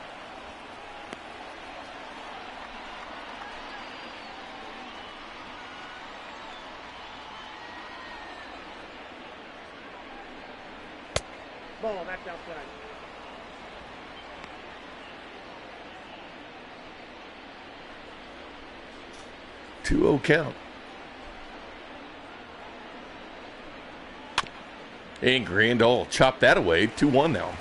Ball, that's outside. 2-0 count. And Grandal chopped that away. 2-1 now.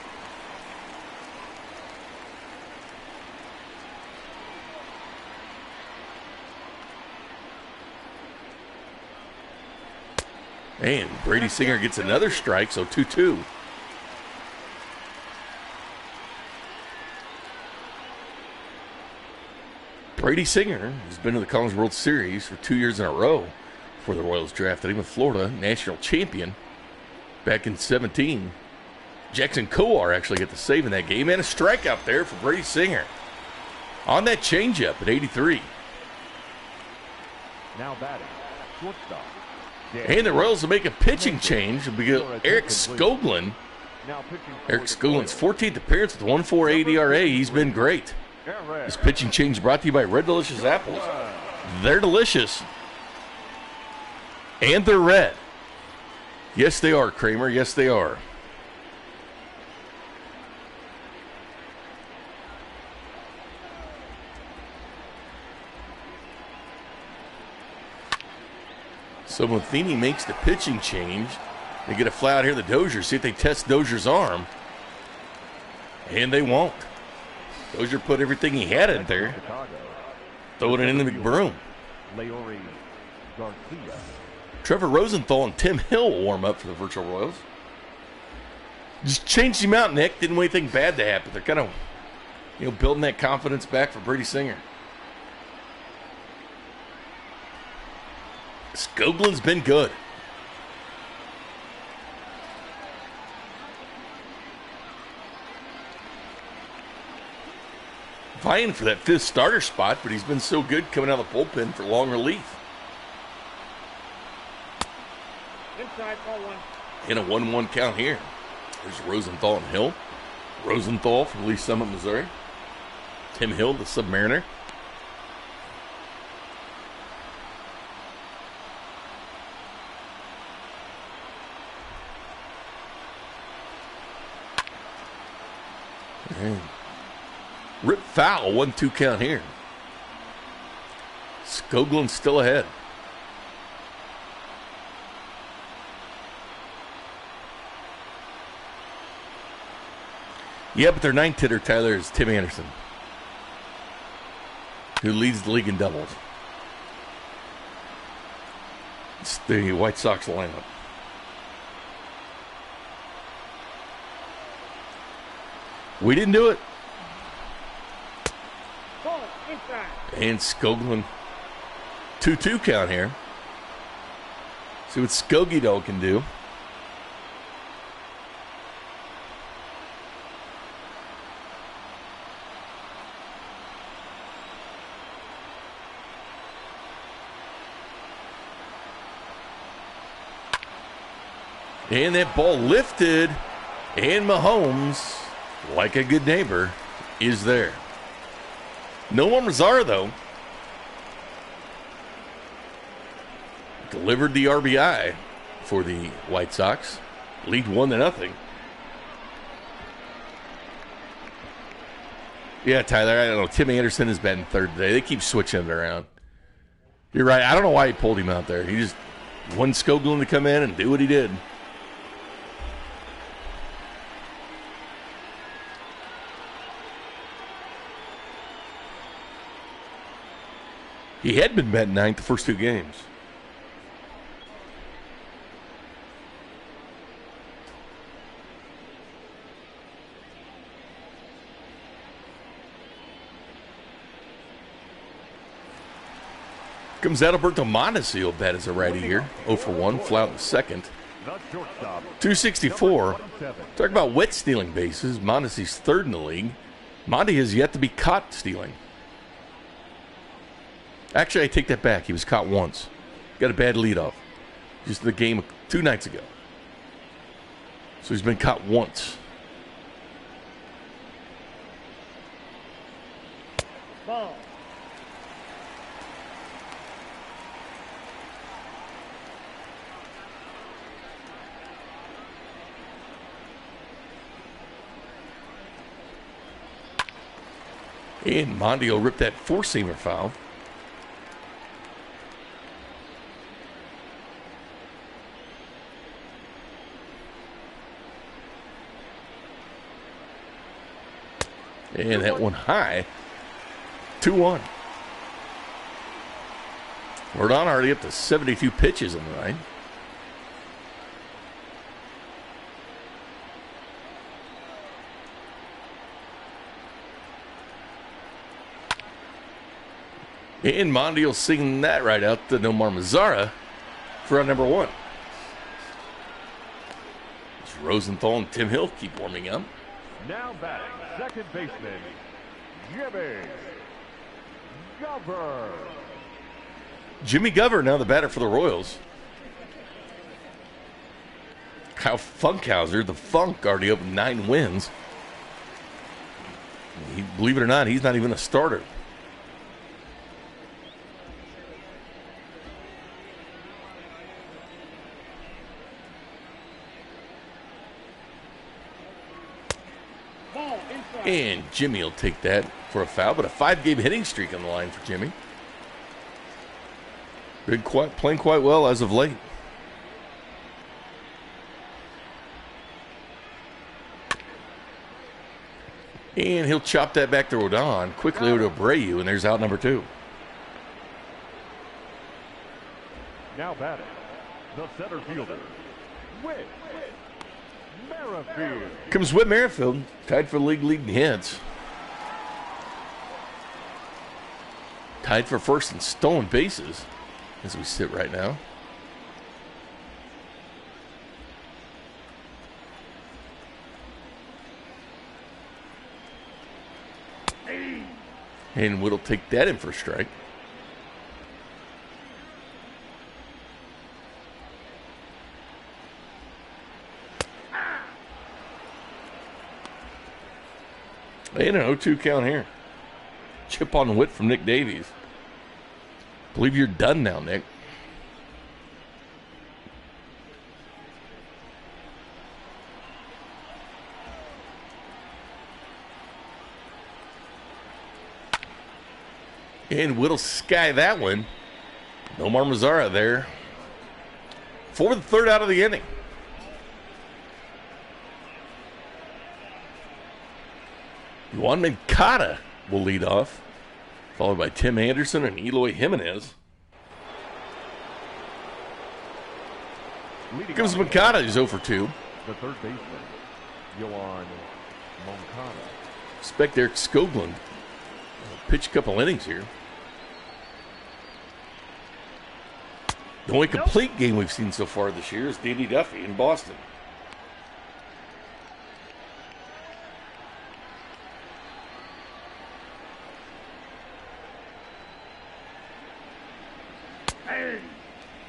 And Brady Singer gets another strike, so 2-2. Brady Singer has been to the College World Series for 2 years in a row before the Royals drafted him with Florida, national champion back in 17. Jackson Kowar actually got the save in that game, and a strikeout there for Brady Singer on that changeup at 83. Now batting, shortstop. And the Royals will make a pitching change because Eric Skoglund. Eric Skogland's 14th appearance with 1.48 ERA. He's been great. This pitching change brought to you by Red Delicious Apples. They're delicious. And they're red. Yes, they are, Kramer. Yes, they are. So Matheny makes the pitching change. They get a fly out here to Dozier, see if they test Dozier's arm. And they won't. Dozier put everything he had in there. Throwing it in the McBroom. Trevor Rosenthal and Tim Hill will warm up for the Virtual Royals. Just changed him out, Nick. Didn't want anything bad to happen. They're kind of, building that confidence back for Brady Singer. Skogland's been good. Vying for that fifth starter spot, but he's been so good coming out of the bullpen for long relief. Inside, ball one. In a 1-1 count here. There's Rosenthal and Hill. Rosenthal from Lee Summit, Missouri. Tim Hill, the Submariner. Rip foul, 1-2 count here. Skoglund's still ahead. Yeah, but their ninth hitter, Tyler, is Tim Anderson, who leads the league in doubles. It's the White Sox lineup. We didn't do it. Ball inside. And Skoglund, 2-2 count here. See what Skogie Doe can do. And that ball lifted, and Mahomes, like a good neighbor, is there. No one Mazzara, though. Delivered the RBI for the White Sox. Lead 1-0. Yeah, Tyler, I don't know. Tim Anderson is batting third today. They keep switching it around. You're right. I don't know why he pulled him out there. He just wanted Skoglund to come in and do what he did. He had been batting ninth the first two games. Comes Adalberto Mondesi, bat as a righty here. 0 for 1, fly out in second. 264. Talk about wet stealing bases. Mondesi's third in the league. Monty has yet to be caught stealing. Actually, I take that back. He was caught once. Got a bad leadoff. Just the game 2 nights ago. So he's been caught once. Ball. And Mondio ripped that four-seamer foul. And that one high. 2-1. Rodon already up to 72 pitches in the night. And Mondial singing that right out to Nomar Mazara for round number 1. As Rosenthal and Tim Hill keep warming up. Now batting, second baseman, Jimmy Glover. Jimmy Glover now the batter for the Royals. Kyle Funkhauser, the Funk, already up 9 wins. Believe it or not, he's not even a starter. And Jimmy will take that for a foul, but a 5-game hitting streak on the line for Jimmy. Playing quite well as of late. And he'll chop that back to Rodon. Quickly over to Abreu, and there's out number 2. Now batting, the center fielder, Whit Merrifield. Comes Whit Merrifield, tied for league leading hits. Tied for first in stolen bases as we sit right now. And Whit will take that in for a strike. And an 0-2 count here. Chip on Whit from Nick Davies. Believe you're done now, Nick. And Whit'll sky that one. Nomar Mazara there for the 3rd out of the inning. Juan Moncada will lead off, followed by Tim Anderson and Eloy Jimenez. Here comes Moncada, who's 0 for 2. The third baseman, Yohan Moncada. Expect Eric Skoglund pitch a couple innings here. The only complete game we've seen so far this year is Danny Duffy in Boston.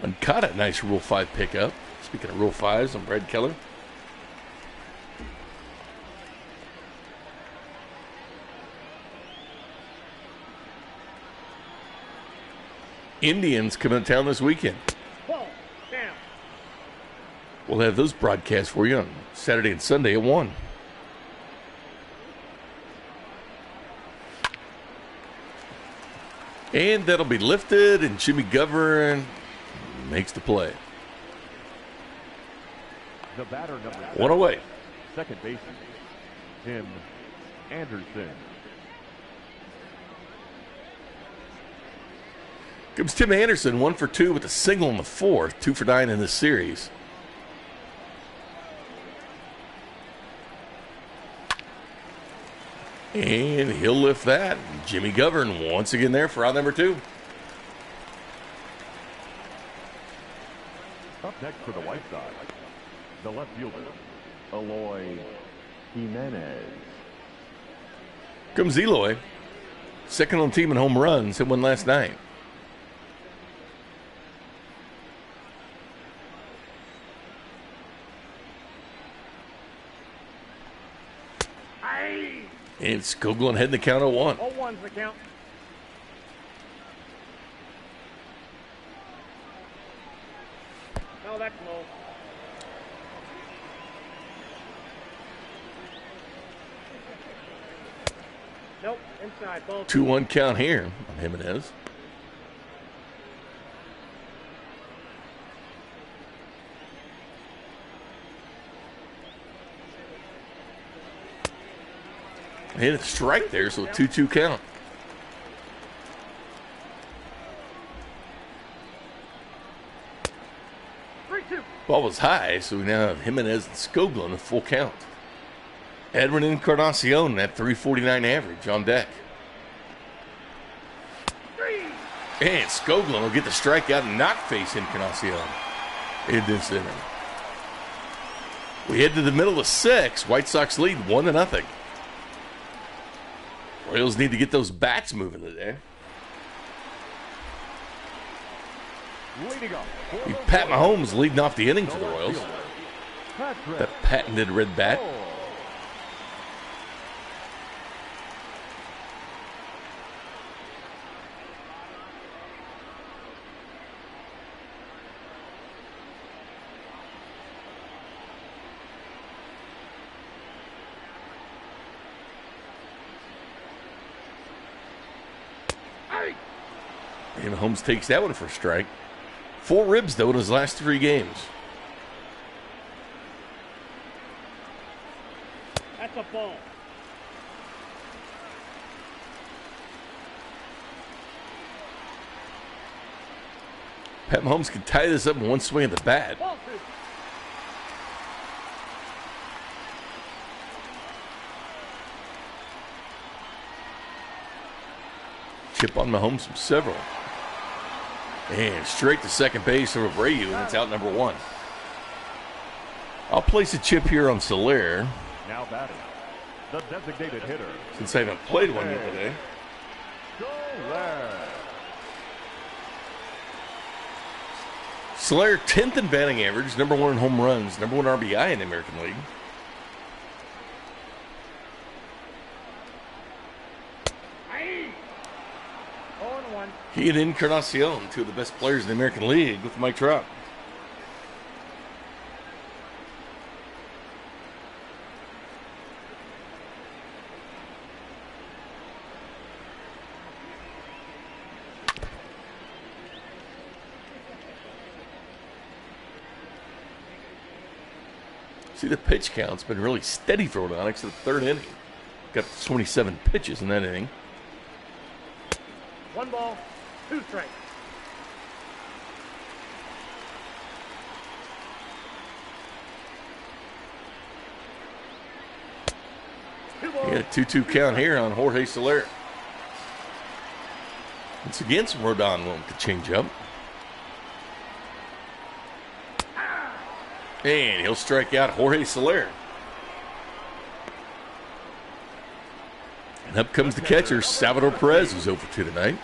Moncada, nice Rule 5 pickup. Speaking of Rule 5s, I'm Brad Keller. Indians coming to town this weekend. Ball, down. We'll have those broadcasts for you on Saturday and Sunday at 1. And that'll be lifted, and Jimmy Glover makes the play. The batter number 1 away. second baseman, Tim Anderson. Comes Tim Anderson, 1 for 2 with a single in the 4th, 2 for 9 in this series. And he'll lift that. Jimmy Govern once again there for out number 2. Up next for the White Sox, the left fielder, Eloy Jimenez. Comes Eloy, second on the team in home runs, hit one last night. And Skoglund heading the count 0-1. 0-1's the count. No, that's low. Nope, inside. Ball 2-1 count here on Jimenez. Hit a strike there, so a 2-2 count. Ball was high, so we now have Jimenez and Skoglund a full count. Edwin Encarnacion at 349 average on deck. And Skoglund will get the strikeout and knock face Encarnacion into center. We head to the middle of 6. White Sox lead 1-0. Royals need to get those bats moving today. Pat Mahomes leading off the inning for the Royals. That patented red bat. And Mahomes takes that one for a strike. 4 ribs, though, in his last 3 games. That's a ball. Pat Mahomes can tie this up in one swing of the bat. Ball 2. Chip on Mahomes from several. And straight to second base over Abreu, and it's out number 1. I'll place a chip here on Soler. Now batting, the designated hitter. Since I haven't played one yet today. Soler, 10th in batting average, number 1 in home runs, number 1 RBI in the American League. He and Encarnacion, 2 of the best players in the American League with Mike Trout. See, the pitch count's been really steady for Rodonics in the 3rd inning. Got 27 pitches in that inning. 1 ball, 2 strikes. He had a 2-2 count here on Jorge Soler. Once again, some Rodon willing to change up. And he'll strike out Jorge Soler. And up comes the catcher, Salvador Perez, who's over 2 tonight.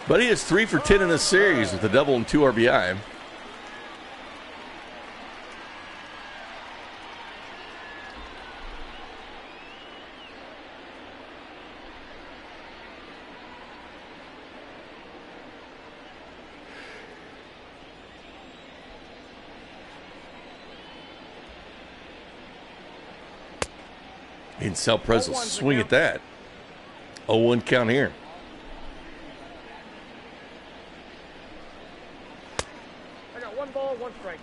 But he is 3 for 10 in this series with a double and 2 RBI. And Sal Perez will swing at that. 0-1 count here. I got 1 ball, 1 strike.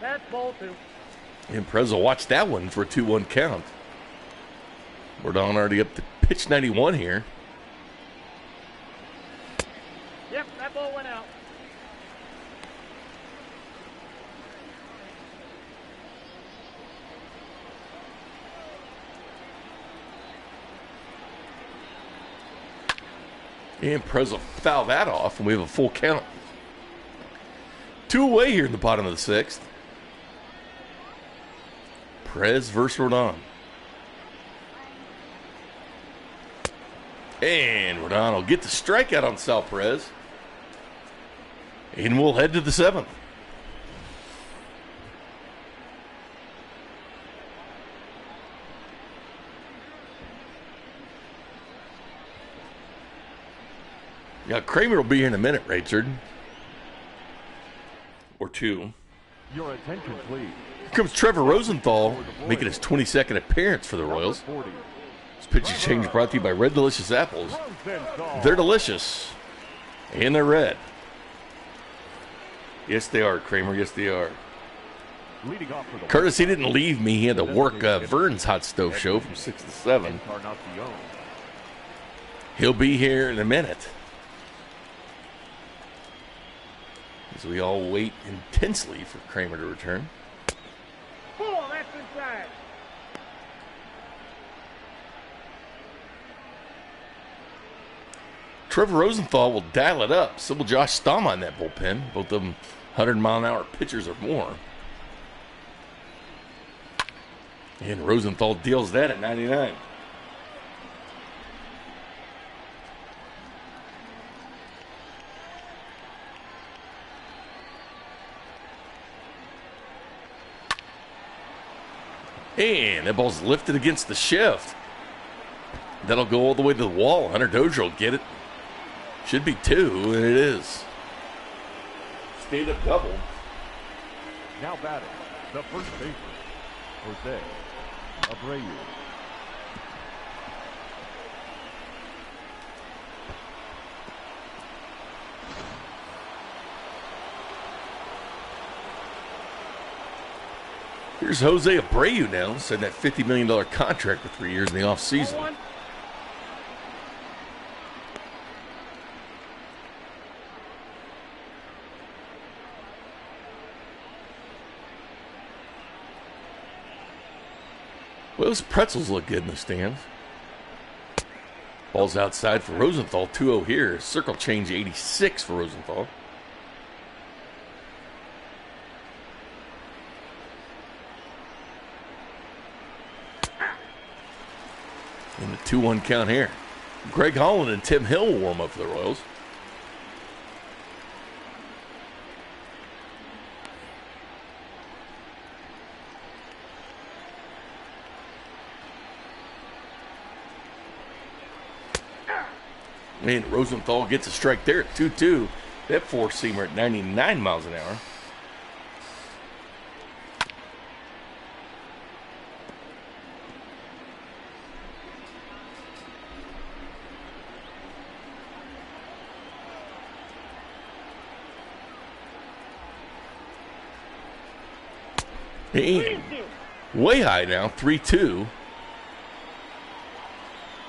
That's ball 2. And Perez will watch that one for a 2-1 count. We're down already up to pitch 91 here. Yep, that ball went out. And Perez will foul that off, and we have a full count. 2 away here in the bottom of the 6th. Perez versus Rodon. And Rodon will get the strikeout on Sal Perez. And we'll head to the 7th. Yeah, Kramer will be here in a minute, Richard. Or 2. Your attention, please. Here comes Trevor Rosenthal making his 22nd appearance for the Royals. 40, Pitching change brought to you by Red Delicious Apples. They're delicious. And they're red. Yes, they are, Kramer. Yes, they are. Curtis, he didn't leave me. He had to work Vern's Hot Stove Show from 6 to 7. He'll be here in a minute. As we all wait intensely for Kramer to return. Pull, that's inside. Trevor Rosenthal will dial it up. So will Josh Stamm on that bullpen. Both of them 100-mile-an-hour pitchers or more. And Rosenthal deals that at 99. And that ball's lifted against the shift. That'll go all the way to the wall. Hunter Dozier will get it. Should be 2, and it is. Stayed up double. Now batting, the first baseman, Jose Abreu. Here's Jose Abreu now. Signed that $50 million contract for 3 years in the offseason. Well, those pretzels look good in the stands. Ball's outside for Rosenthal. 2-0 here. Circle change 86 for Rosenthal. And the 2-1 count here. Greg Holland and Tim Hill will warm up for the Royals. And Rosenthal gets a strike there at 2-2. That four-seamer at 99 miles an hour. And way high now, 3-2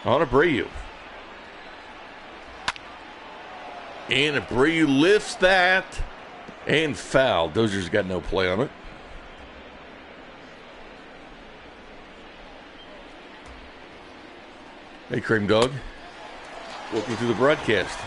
on Abreu. And Abreu lifts that and foul. Dozier's got no play on it. Hey, Cream Dog. Welcome to the broadcast.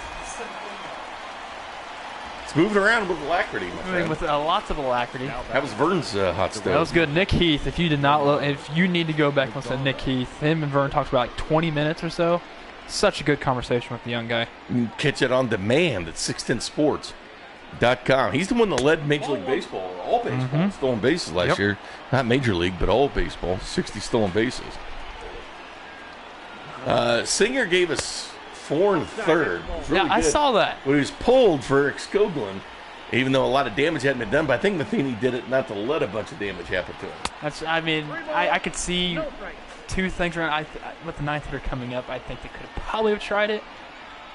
It's moving around with alacrity, my friend. Moving with lots of alacrity. That was Vern's hot stove. That was good. Nick Heath, if you did not, if you need to go back and listen to Nick Heath, him and Vern talked for like 20 minutes or so. Such a good conversation with the young guy. You can catch it on demand at 610sports.com. He's the one that led Major League Baseball, or all baseball, stolen bases last year. Not Major League, but all baseball, 60 stolen bases. Singer gave us 4 1/3. Really yeah, I saw that. But he was pulled for Eric Skoglund, even though a lot of damage hadn't been done. But I think Matheny did it not to let a bunch of damage happen to him. I mean, I could see two things around. With the 9th hitter coming up, I think they could probably have tried it.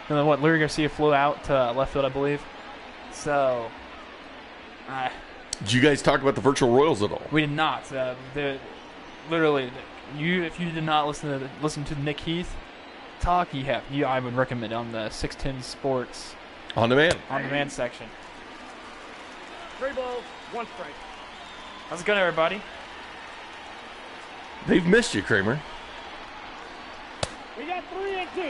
And then Larry Garcia flew out to left field, I believe. So, did you guys talk about the virtual Royals at all? We did not. Literally, if you did not listen to the Nick Heath talk, I would recommend it on the 610 Sports on demand section. 3 balls, 1 strike. How's it going, everybody? They've missed you, Kramer. We got 3 and 2.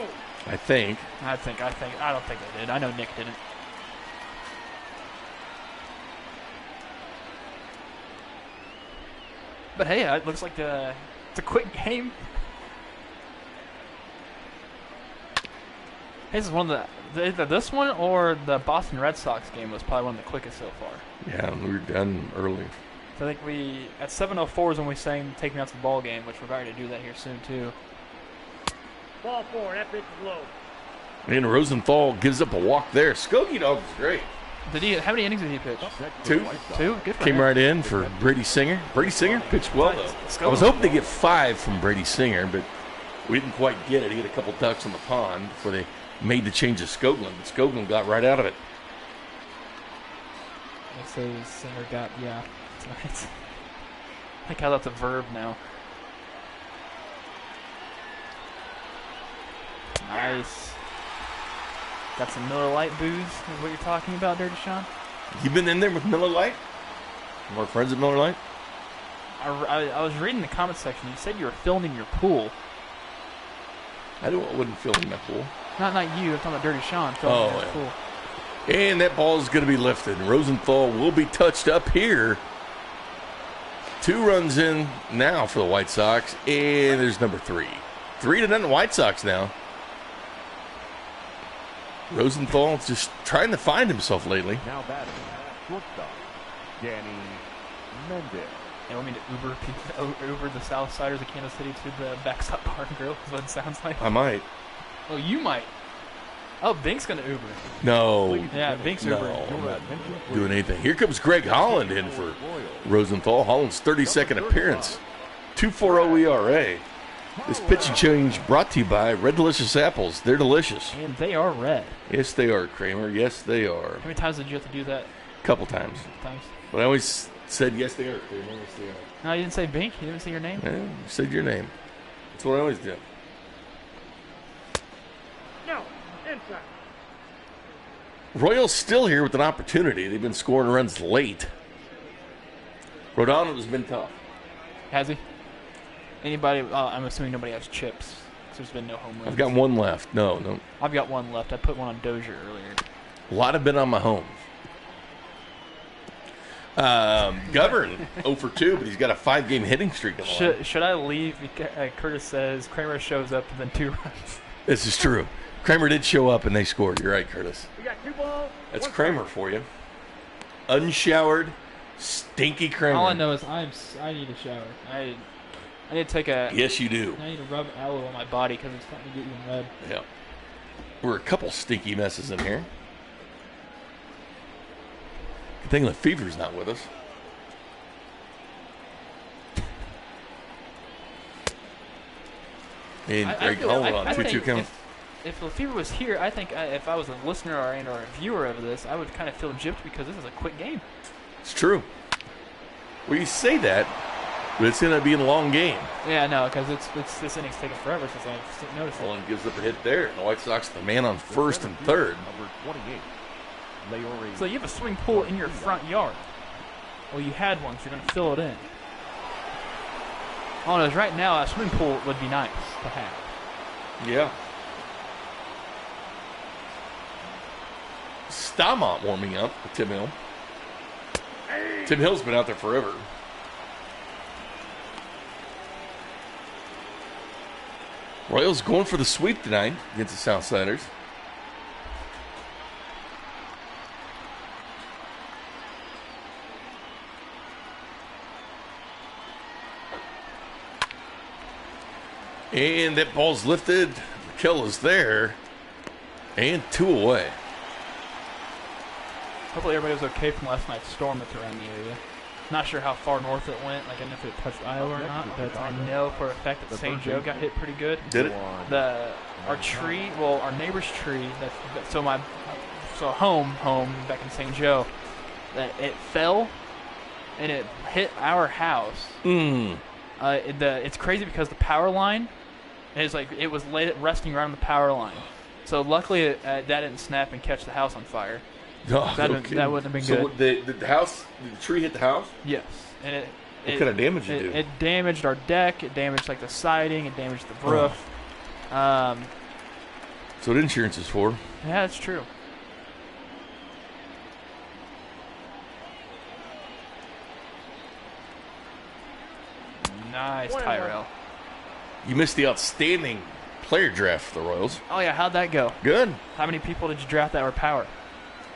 I think. I don't think they did. I know Nick didn't. But hey, it looks like it's a quick game. Hey, this is one of either this one or the Boston Red Sox game was probably one of the quickest so far. Yeah, we were done early. So I think at 7:04 is when we sang "Take Me Out to the Ball Game," which we're going to do that here soon too. Ball 4, that pitch is low. And Rosenthal gives up a walk there. Skokie Dog was great. How many innings did he pitch? 2. 2? Good for Came him. right in for Brady Singer. Brady Singer pitched well, though. I was hoping to get 5 from Brady Singer, but We didn't quite get it. He had a couple ducks on the pond before they made the change to Skoglund, but Skoglund got right out of it. It says center got, yeah. It's nice. I like how that's a verb now. Nice. Got some Miller Lite booze, is what you're talking about there, Deshaun? You been in there with Miller Lite? More friends at Miller Lite? I was reading the comment section. You said you were filming your pool. I wouldn't film in my pool. Not you. I'm talking about Dirty Sean filming his pool. And that ball is going to be lifted. Rosenthal will be touched up here. 2 runs in now for the White Sox. And there's number 3. 3-0 White Sox now. Rosenthal just trying to find himself lately. Now batting, shortstop, Danny Mendez. You want me to Uber the Southsiders of Kansas City to the backstop bar and grill? Is what it sounds like. I might. Oh, you might. Oh, Bink's gonna Uber. No. Yeah, Bink's Uber. I'm not doing anything. Here comes Greg Holland in for Rosenthal. Holland's 32nd appearance. 2.40 ERA. This pitching change brought to you by Red Delicious Apples. They're delicious. And they are red. Yes, they are, Kramer. Yes, they are. How many times did you have to do that? A couple times. But I always said, yes, they are, Kramer. Yes, they are. No, you didn't say Bink? You didn't say your name? Yeah, you said your name. That's what I always do. No, inside. Royals still here with an opportunity. They've been scoring runs late. Rodon has been tough. Has he? Anybody? I'm assuming nobody has chips. Because there's been no home runs. I've got one left. No. I've got one left. I put one on Dozier earlier. A lot have been on my home. Govern 0 for 2, but he's got a 5-game hitting streak on the line. Should I leave? Curtis says Kramer shows up and then 2 runs. This is true. Kramer did show up and they scored. You're right, Curtis. We got 2 balls. That's Kramer for you. Unshowered, stinky Kramer. All I know is I need a shower. I need to take a. Yes, you do. I need to rub aloe on my body because it's starting to get even red. Yeah. We're a couple stinky messes in here. Good thing the fever's not with us. And Greg Holland on 2-2 count. If Lefevre was here, I think if I was a listener or a viewer of this, I would kind of feel gypped because this is a quick game. It's true. Well, you say that, but it's going to be a long game. Yeah, no, because this inning's taken forever since I've noticed it. Holland gives up a hit there. And the White Sox, the man on first and third. Number 28. So you have a swimming pool in your front yard. Well, you had one, so you're going to fill it in. All I know is right now, a swimming pool would be nice to have. Yeah. Stamont warming up with Tim Hill. Tim Hill's been out there forever. Royals going for the sweep tonight against the Southsiders. And that ball's lifted. Kill is there. And 2 away. Hopefully everybody was okay from last night's storm that's around the area. Not sure how far north it went. Like I don't know if it touched Iowa or not, but I know for a fact that St. Joe got hit pretty good. Did it? Our neighbor's tree. Home back in St. Joe. That it fell, and it hit our house. It's crazy because the power line is like it was resting right on the power line. So luckily that didn't snap and catch the house on fire. Oh, that wouldn't have been good. So the house, did the tree hit the house? Yes, and what kind of damage did it do? It damaged our deck. It damaged like the siding. It damaged the roof. So what insurance is for? Yeah, that's true. Nice, Tyrell. You missed the outstanding player draft for the Royals. Oh yeah, how'd that go? Good. How many people did you draft that were power?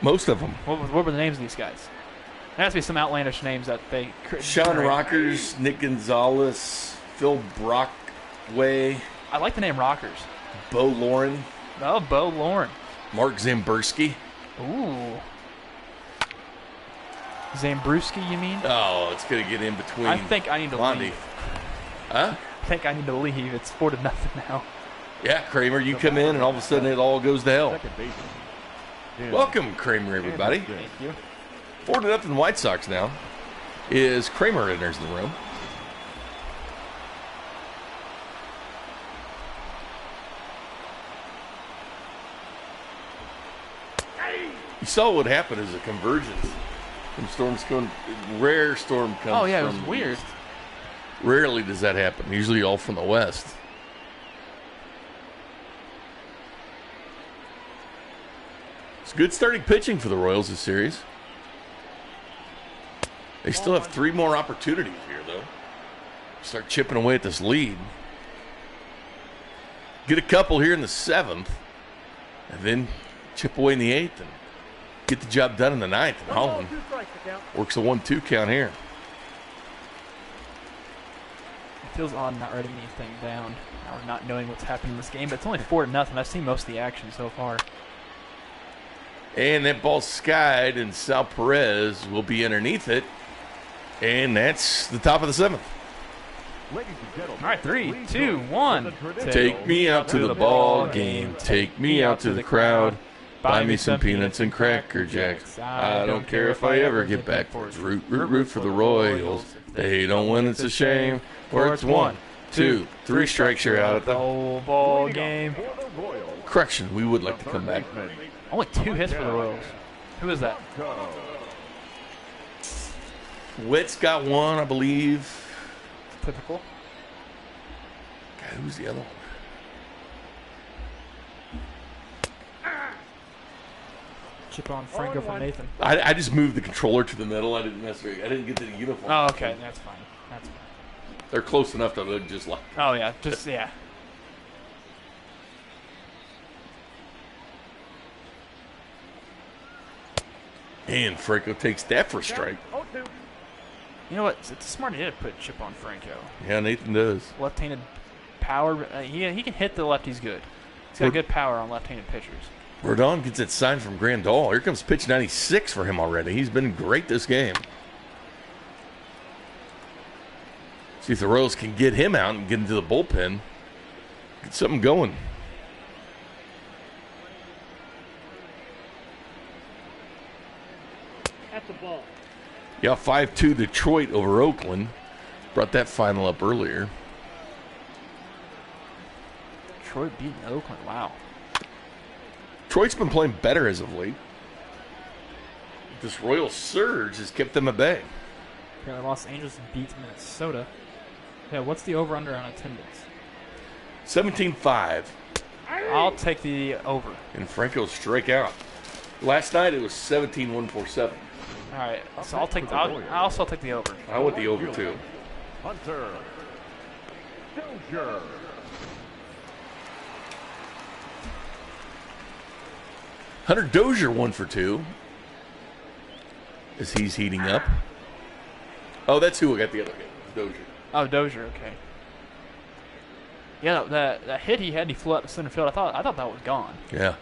Most of them. What were the names of these guys? There has to be some outlandish names that they. Sean Rockers, Nick Gonzalez, Phil Brockway. I like the name Rockers. Bo Lauren. Oh, Bo Lauren. Mark Zambrowski. Ooh. Zambrowski, you mean? Oh, it's going to get in between. I think I need to leave. Huh? think I need to leave. It's 4-0 now. Yeah, Kramer, you come in, and all of a sudden it all goes to hell. Second baseman. Welcome, Kramer, everybody. Thank you. 4-0 White Sox now. Is Kramer enters the room. You saw what happened as a convergence from storms coming. Rare storm comes. Oh yeah, it from was the weird. east. Rarely does that happen. Usually all from the west. It's good starting pitching for the Royals this series. They still have 3 more opportunities here, though. Start chipping away at this lead. Get a couple here in the 7th, and then chip away in the 8th, and get the job done in the 9th. And Holland works a 1-2 count here. It feels odd not writing anything down or not knowing what's happening in this game, but it's only 4-0. I've seen most of the action so far. And that ball's skied, and Sal Perez will be underneath it. And that's the top of the 7th. Ladies and gentlemen, All right, 3, 2, 1. Take me out to the ball game. Take me out to the crowd. Buy me some peanuts and Cracker Jacks. I don't care if I ever get back. Root, root, root for the Royals. If they don't win, it's a shame. Or it's 1, 2, 3 strikes, you're out at the whole ball game. for the Royals, correction. We would like to come back. Only 2 hits for the Royals. Who is that? Witt's got 1, I believe. Typical. God, who's the other one? Chip on Franco from Nathan. I just moved the controller to the middle. I didn't get to the uniform. Oh, okay. That's fine. That's fine. They're close enough to look just like. Oh, yeah. Just, yeah. And Franco takes that for a strike. You know what? It's a smart idea to put Chip on Franco. Yeah, Nathan does. Left-handed power. He can hit the lefties good. He's got good power on left-handed pitchers. Rodon gets it signed from Grandal. Here comes pitch 96 for him already. He's been great this game. See if the Royals can get him out and get into the bullpen. Get something going. At the ball. Yeah, 5-2 Detroit over Oakland. Brought that final up earlier. Detroit beating Oakland. Wow. Detroit's been playing better as of late. This Royal surge has kept them at bay. Apparently Los Angeles beats Minnesota. Yeah, what's the over-under on attendance? 17-5. I'll take the over. And Franco's strike out. Last night it was 17-147. All right, so I'll also take the over. I went the over too. Hunter. Dozier. Hunter Dozier 1 for 2. As he's heating up. Oh, that's who got the other hit. Dozier. Oh, Dozier, okay. Yeah, that hit he had, he flew out to center field. I thought that was gone. Yeah.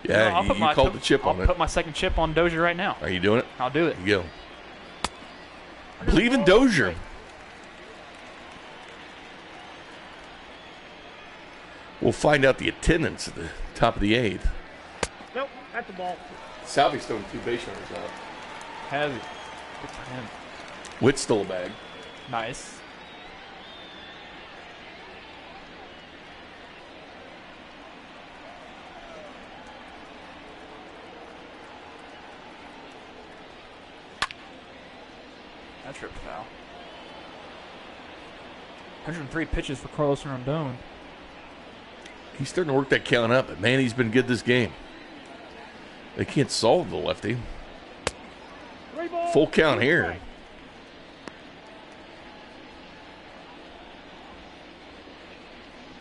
Yeah, you called the chip on it. I'll put my second chip on Dozier right now. Are you doing it? I'll do it. There you go. Believe in Dozier. We'll find out the attendance at the top of the 8th. Nope, at the ball. Salvy's throwing 2 base runners out. Heavy. Good for him. Witt stole a bag. Nice. That tripped foul. 103 pitches for Carlos Rondon. He's starting to work that count up, but man, he's been good this game. They can't solve the lefty. Full count here.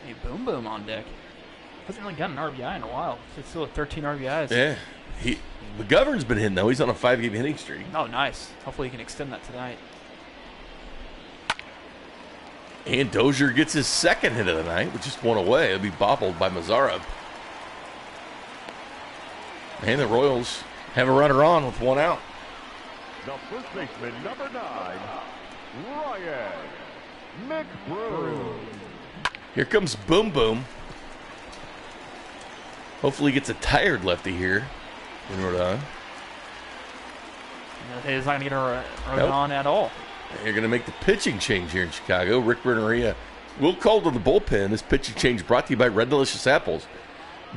Hey, Boom Boom on deck. Hasn't really gotten an RBI in a while. He's still at 13 RBIs. Yeah. McGovern's been hitting, though. He's on a 5-game hitting streak. Oh, nice. Hopefully he can extend that tonight. And Dozier gets his second hit of the night, with just 1 away. It'll be bobbled by Mazzara. And the Royals have a runner on with 1 out. The first baseman, number 9, Ryan. McBroom. Here comes Boom Boom. Hopefully he gets a tired lefty here in Rodon. He's not going to get a Rodon at all. You're going to make the pitching change here in Chicago. Rick Renneria will call to the bullpen. This pitching change brought to you by Red Delicious Apples.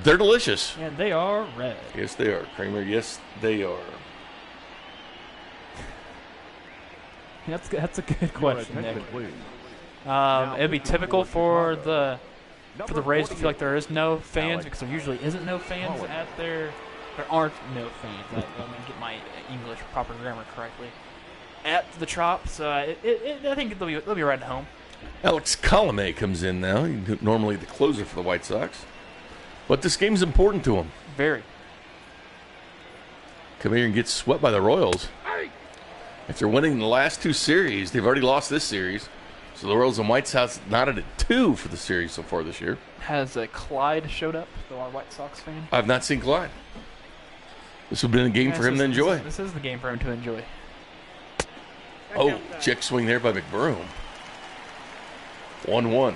They're delicious. And they are red. Yes, they are, Kramer. Yes, they are. That's a good question, Nick. Please. It'd be typical for the Rays to feel like there is no fans because there usually isn't no fans at there aren't no fans. Let me get my English proper grammar correctly. At the Trop, so I think they'll be right at home. Alex Colomé comes in now. Normally the closer for the White Sox. But this game's important to him. Very. Come here and get swept by the Royals. After winning the last two series, they've already lost this series. So the Royals and White Sox knotted at 2 for the series so far this year. Has Clyde showed up, the White Sox fan? I've not seen Clyde. This would have been a game for him to enjoy. This is the game for him to enjoy. Oh, check swing there by McBroom. 1-1.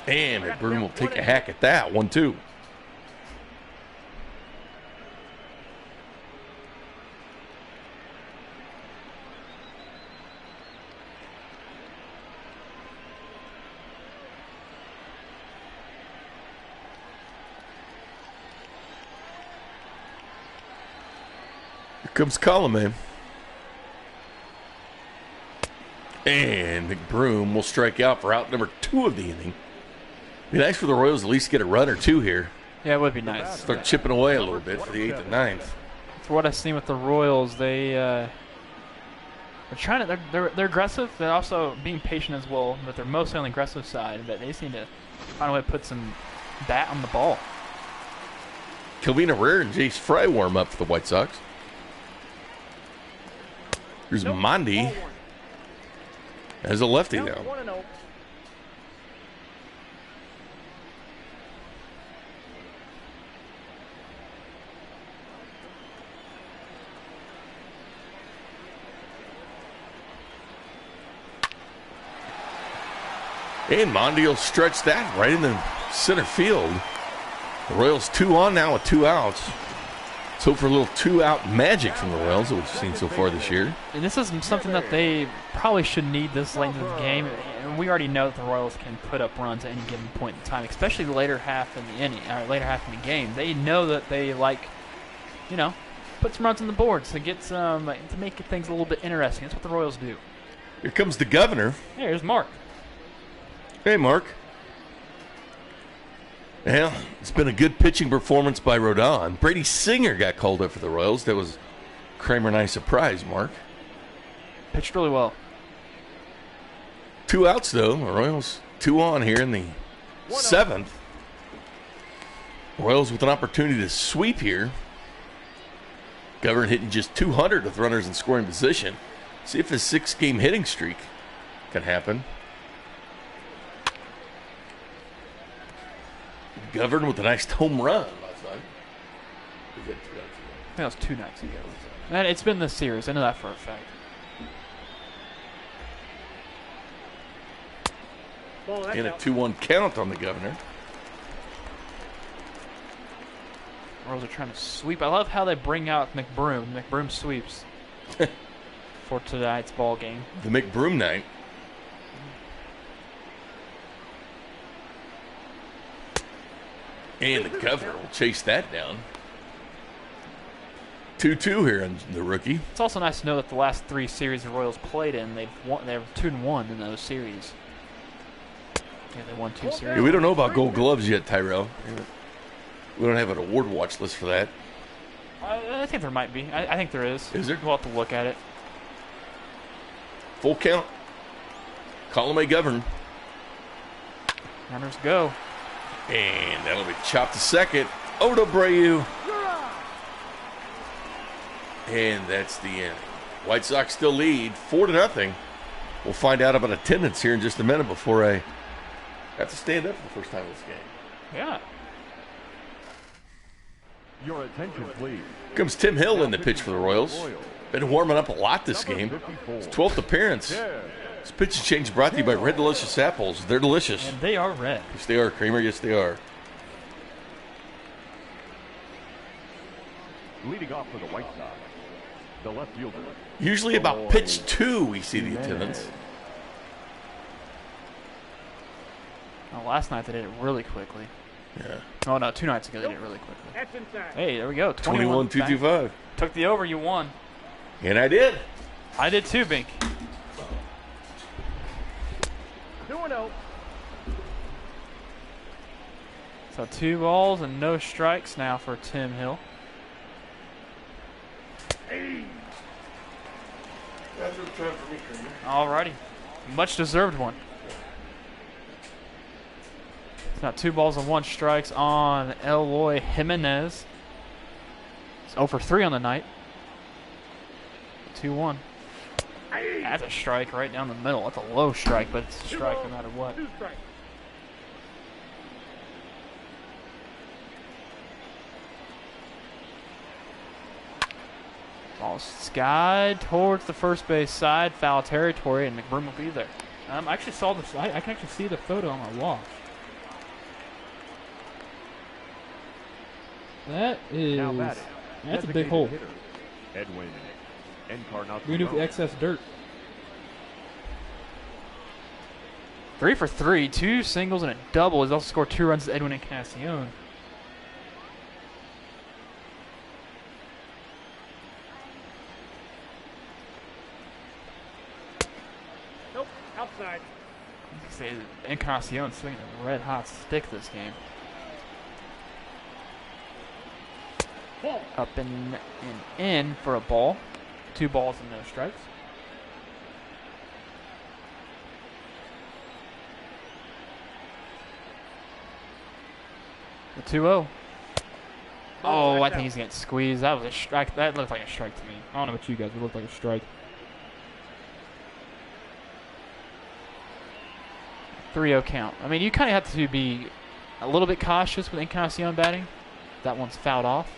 And McBroom will take a hack at that. 1-2. Here comes Colomé. And McBroom will strike out for out number 2 of the inning. Be nice for the Royals to at least get a run or 2 here. Yeah, it would be nice. Start chipping away a little bit for the 8th and 9th. For what I've seen with the Royals, they're trying to. They're aggressive. They're also being patient as well, but they're mostly on the aggressive side. But they just need to find a way to put some bat on the ball. Kelvin Herrera and Jace Fry warm up for the White Sox. Here's Mondi as a lefty now. 1-0. And Mondi will stretch that right in the center field. The Royals 2 on now with 2 outs. Let's hope for a little 2-out magic from the Royals that we've seen so far this year. And this is something that they probably should need this late into the game. And we already know that the Royals can put up runs at any given point in time, especially the later half in the inning, or later half in the game. They know that they put some runs on the board to get some to make things a little bit interesting. That's what the Royals do. Here comes the governor. Hey, here's Mark. Hey, Mark. Well, it's been a good pitching performance by Rodon. Brady Singer got called up for the Royals. That was Kramer and I surprise, Mark. Pitched really well. 2 outs, though. The Royals 2 on here in the 7th. Royals with an opportunity to sweep here. Governor hitting just 200 with runners in scoring position. See if his 6-game hitting streak can happen. Governed with a nice home run last night. I think that was 2 nights ago. And it's been this series. I know that for a fact. And a 2-1 count on the governor. Royals are trying to sweep. I love how they bring out McBroom. McBroom sweeps for tonight's ball game. The McBroom night. And the governor will chase that down. 2-2 here on the rookie. It's also nice to know that the last 3 series the Royals played in, they're 2-1 in those series. Yeah, they won 2 series. Yeah, we don't know about Gold Gloves yet, Tyrell. We don't have an award watch list for that. I think there might be. I think there is. Is there? We'll have to look at it. Full count. Colomé govern. Runners go. And that'll be chopped to second. Odo Breu. And that's the end. White Sox still lead 4-0. We'll find out about attendance here in just a minute before I have to stand up for the first time in this game. Yeah. Your attention, please. Comes Tim Hill in the pitch for the Royals. Been warming up a lot this game. His 12th appearance. This pitch and change brought to you by Red Delicious Apples. They're delicious. And they are red. Yes, they are, Kramer. Yes, they are. Leading off for the White Sox, the left fielder. Usually about pitch 2 we see the attendance. Oh, last night they did it really quickly. Yeah. Oh, no, 2 nights ago they did it really quickly. That's inside. Hey, there we go. 21-225. Took the over, you won. And I did. I did too, Bink. 2-0. So 2 balls and no strikes now for Tim Hill. That's what time for me, Kramer. Alrighty. Much deserved one. It's now 2 balls and 1 strikes on Eloy Jimenez. It's 0 for 3 on the night. 2-1. That's a strike right down the middle. That's a low strike, but it's a strike no matter what. 2 strikes. Ball skied towards the first base side, foul territory, and McBroom will be there. I actually saw this. I can actually see the photo on my wall. That is. Now batting. That's a big hole. Hitter, Edwin Encarnacion. We do with the excess dirt. 3 for 3, 2 singles and a double. He's also scored 2 runs to Edwin Encarnacion. Nope. Outside. Say Encarnacion swinging a red hot stick this game. Ball. Up and in for a ball. 2 balls and no strikes. The 2-0. Oh, I think he's getting squeezed. That was a strike. That looked like a strike to me. I don't know about you guys. It looked like a strike. 3-0 count. I mean, you kind of have to be a little bit cautious with Encarnacion batting. That one's fouled off.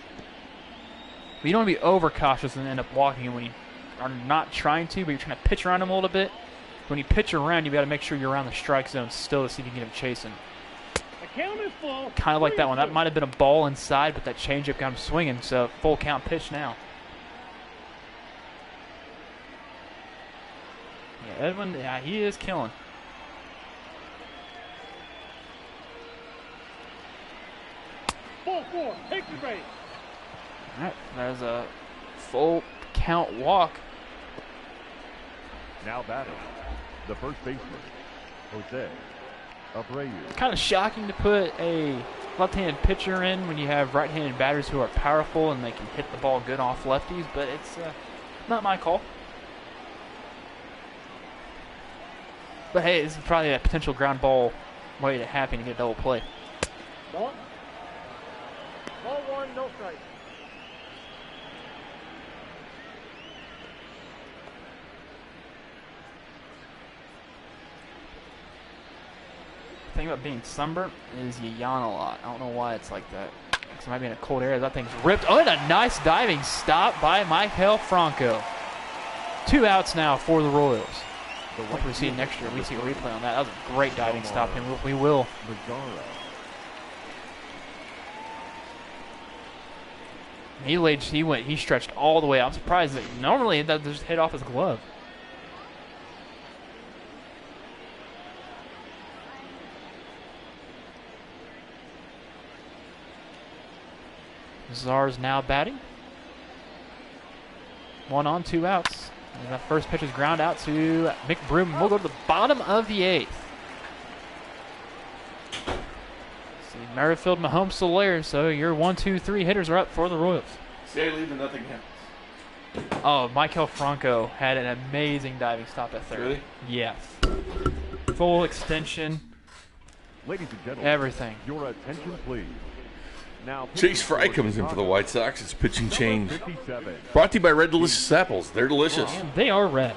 But you don't want to be overcautious and end up walking him when you are not trying to, but you're trying to pitch around him a little bit. When you pitch around, you got to make sure you're around the strike zone still to see if you can get him chasing. The count is full. Kind of like that one. That might have been a ball inside, but that changeup got him swinging. So full count pitch now. Yeah, Edwin, yeah, he is killing. Ball 4. Take the base. All right, there's a full count walk. Now batting, the first baseman, Jose Abreu. Kind of shocking to put a left-handed pitcher in when you have right-handed batters who are powerful and they can hit the ball good off lefties, but it's not my call. But hey, this is probably a potential ground ball way to happen to get a double play. Ball. Ball 1. No strike. The thing about being sunburnt is you yawn a lot. I don't know why it's like that. Because it might be in a cold area. That thing's ripped. Oh, and a nice diving stop by Maikel Franco. 2 outs now for the Royals. Hope we see it next year. We see a replay on that. That was a great diving stop, and we will. He stretched all the way. I'm surprised that normally that just hit off his glove. Czar's now batting. 1 on, 2 outs. And that first pitch is ground out to McBroom. We'll go to the bottom of the 8th. See Merrifield, Mahomes, Solaire. So your 1, 2, 3 hitters are up for the Royals. Say I leave and nothing happens. Oh, Maikel Franco had an amazing diving stop at third. Really? Yes. Full extension. Ladies and gentlemen, Everything. your attention, please. Now, Chase Fry comes in for the White Sox. It's pitching change. 57. Brought to you by Red Delicious Apples. They're delicious. And they are red.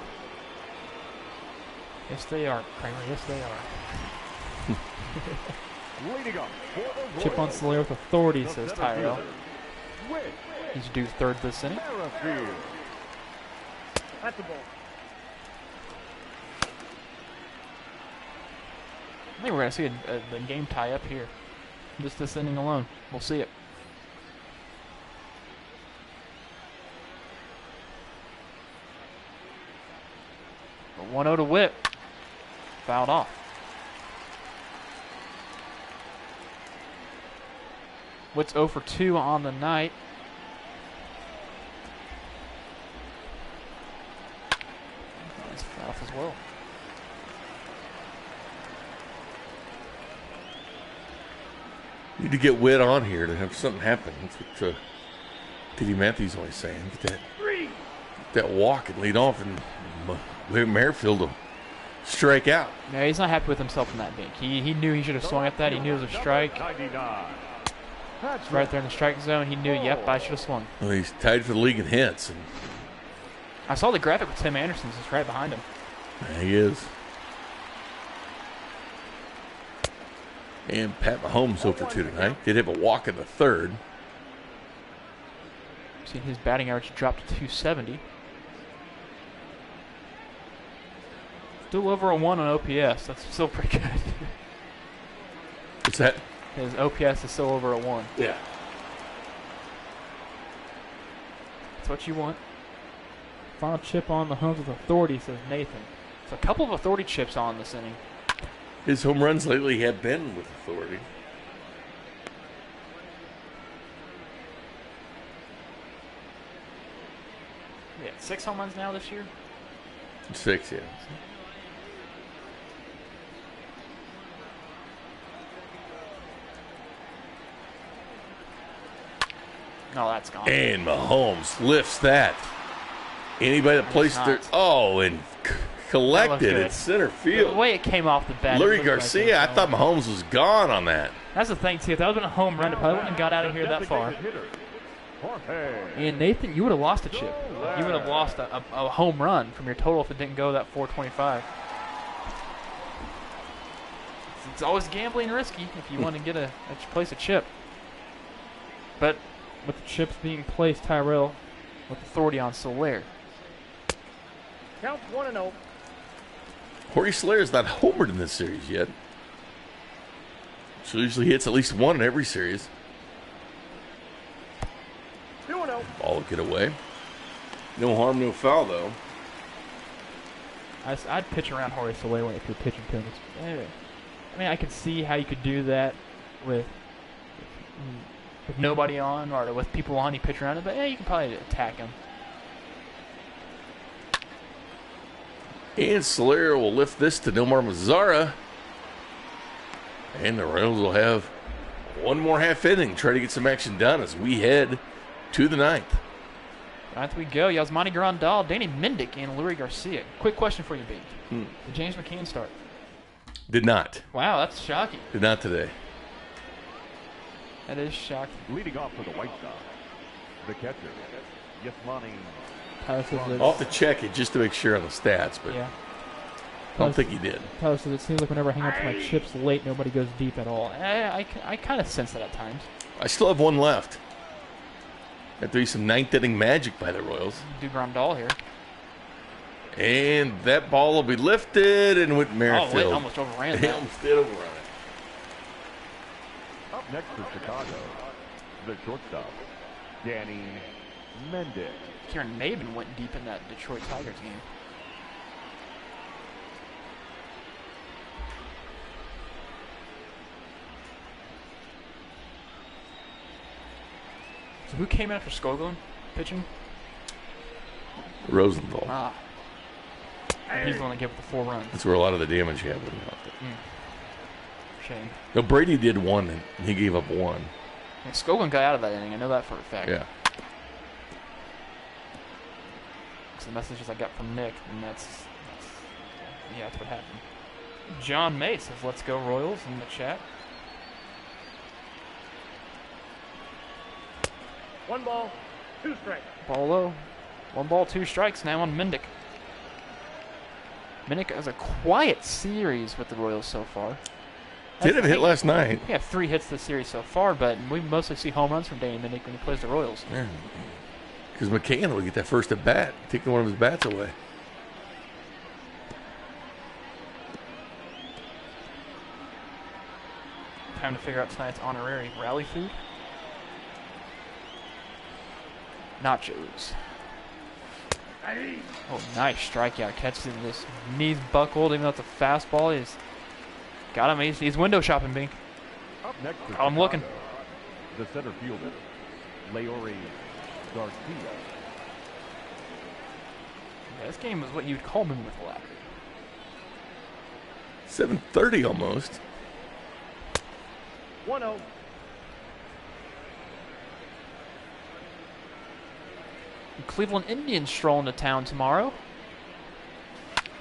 Yes, they are, Kramer. Yes, they are. Leading up for the Chip on Royals, Solaire with authority, the says center Tyrell. fielder, He's due third this inning. That's the ball. I think we're going to see the game tie up here. Just this inning alone. We'll see it. A 1-0 to Whip. Fouled off. Witt's 0 for 2 on the night. That's fouled off as well. Need to get Witt on here to have something happen. That's what Diddy Matthews always saying. Get that walk and lead off, and Merrifield will strike out. No, he's not happy with himself in that dink. He knew he should have swung at that. He knew it was a strike. It's right there in the strike zone. He knew, yep, I should have swung. Well, he's tied for the league in hits. And I saw the graphic with Tim Anderson. It's right behind him. he is. And Pat Mahomes 0 for 2 tonight. Did have a walk in the third. Seen his batting average drop to 270. Still over a 1 on OPS. That's still pretty good. What's that? His OPS is still over a 1. Yeah. That's what you want. Final chip on the Homes with authority, says Nathan. So a couple of authority chips on this inning. His home runs lately have been with authority. Yeah, 6 home runs now this year. 6, yeah. No, that's gone. And Mahomes lifts that. Anybody that placed there, and collected good. at center The field. way it came off the bat. Larry it looked like Garcia, I thought Mahomes was gone on that. That's the thing, too. If that would have been a home run, it probably wouldn't have got out of here that far. And Nathan, you would have lost a chip. You would have lost a home run from your total if it didn't go that 425. It's always gambling risky if you want to get place a chip. But With the chips being placed, Tyrell. with authority on Soler. Count 1-0. Jorge Soler's not homered in this series yet. So usually hits at least one in every series. 2-0. Ball will get away. No harm, no foul, though. I'd pitch around Jorge Soler if you're pitching to him. I mean, I could see how you could do that with nobody on or with people on. You pitch around him, but you can probably attack him. And Soler will lift this to Nomar Mazara. And the Royals will have one more half inning, try to get some action done as we head to the ninth. Ninth we go. Yasmani Grandal, Danny Mendick, and Lurie Garcia. Quick question for you, B. Did James McCann start? Did not. Wow, that's shocking. Did not today. That is shocking. Leading off for the White Sox, the catcher, Yasmani. Tyler says that, I'll have to check it just to make sure on the stats, but Yeah. I don't think he did. Tyler says it seems like whenever I hang up to my chips late, nobody goes deep at all. I kind of sense that at times. I still have one left. Have to be some ninth inning magic by the Royals. Do Grandal here. And that ball will be lifted and with Oh, Merrifield. wait, almost overran He that. almost did overrun it. Up next for Chicago, the shortstop, Danny Mendick. Kieran Maben went deep in that Detroit Tigers game. So who came in after Skoglund pitching? Rosenthal. He's the one that gave up the 4 runs. That's where a lot of the damage happened. Shame. No, Brady did one, and he gave up one. And Skoglund got out of that inning. I know that for a fact. Yeah. That's the messages I got from Nick, and that's what happened. John May says, "Let's go Royals" in the chat. 1 ball, 2 strikes. Ball low. 1 ball, 2 strikes now on Mendick. Mendick has a quiet series with the Royals so far. Did have a hit last night. We have 3 hits this series so far, but we mostly see home runs from Danny Minnick when he plays the Royals. Yeah. Because McCann will get that first at bat, taking one of his bats away. Time to figure out tonight's honorary rally food. Nachos. Oh, nice strikeout. Catches him. His knees buckled, even though it's a fastball. He's got him. He's window shopping, Bink. Up next is I'm looking. the center fielder, Leori Garcia. Yeah, this game is what you'd call moving with alacrity. 7:30 almost. 1-0. The Cleveland Indians stroll into town tomorrow.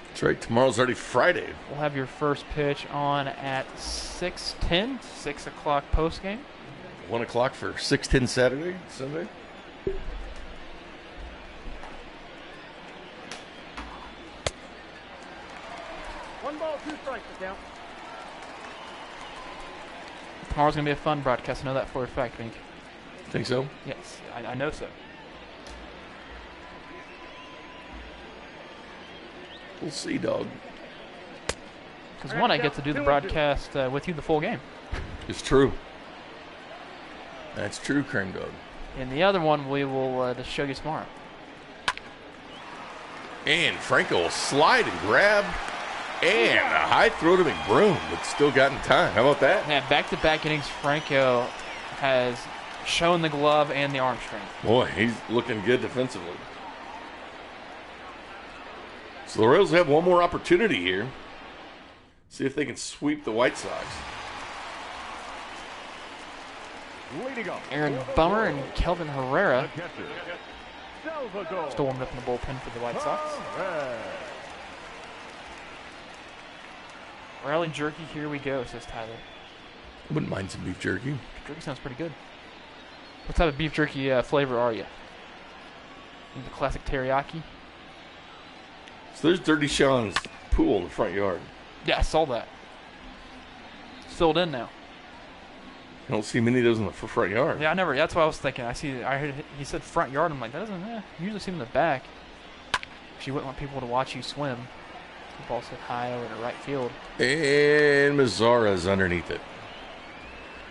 That's right. Tomorrow's already Friday. We'll have your first pitch on at 6:10, 6 o'clock post game. 1 o'clock for 6:10 Saturday, Sunday. One ball, 2 strikes to count. Tomorrow's going to be a fun broadcast. I know that for a fact, Bink. Think so? Yes, I know so. We'll see, dog. Because one, I get to do the broadcast with you the full game. It's true. That's true, Cream Dog. And the other one, we will just show you tomorrow. And Franco will slide and grab. And a high throw to McBroom, but still got in time. How about that? Yeah, back-to-back innings, Franco has shown the glove and the arm strength. Boy, he's looking good defensively. So the Royals have one more opportunity here. See if they can sweep the White Sox. Leading up, Aaron Bummer and Kelvin Herrera the catcher, Salvador still warmed up in the bullpen for the White Sox. Perez. Rally jerky, here we go, says Tyler. I wouldn't mind some beef jerky. Beef jerky sounds pretty good. What type of beef jerky flavor are you? The classic teriyaki? So there's Dirty Sean's pool in the front yard. Yeah, I saw that. It's filled in now. I don't see many of those in the front yard. Yeah, I never. That's what I was thinking. I heard he said front yard. I'm like, that doesn't. You usually see them in the back. Because you wouldn't want people to watch you swim. The ball hit high over to right field. And Mazzara's underneath it.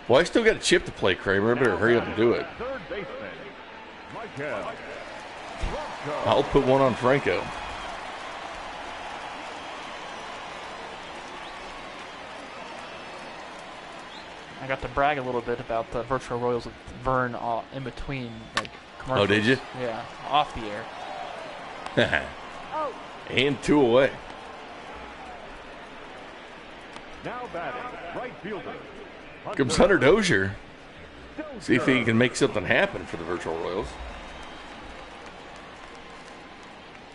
Well, I still got a chip to play, Kramer. I better hurry up and do it. Third baseman, Michael. I'll put one on Franco. I got to brag a little bit about the virtual Royals with Vern in between like commercials. Oh, did you? Yeah, off the air. And 2 away. Now batting, right fielder. Comes Hunter Dozier. See if he can make something happen for the virtual Royals.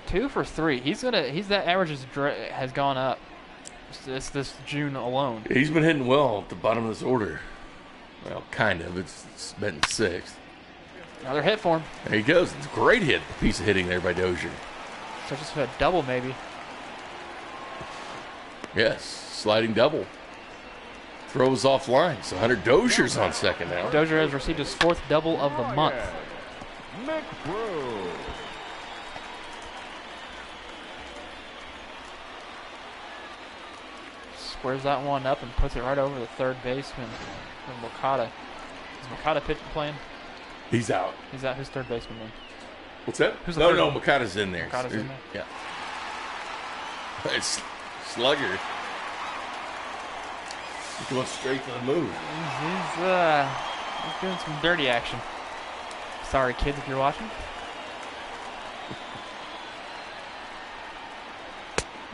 2 for 3. That average has gone up this June alone. He's been hitting well at the bottom of this order. Well, kind of. It's been 6th. Another hit for him. There he goes. It's a great hit. Piece of hitting there by Dozier. So just a double maybe. Yes, sliding double. Throws offline. So Hunter Dozier's on second now. Dozier has received his 4th double of the month. McBroom. Squares that one up and puts it right over the third baseman. Mokata. Is Mokata pitching playing? He's out. He's out. Who's third baseman then? What's that? Who's the No, third no, one? Mokata's in there. Mokata's in there? Yeah. It's Slugger. He's going straight to the moon. He's doing some dirty action. Sorry, kids, if you're watching.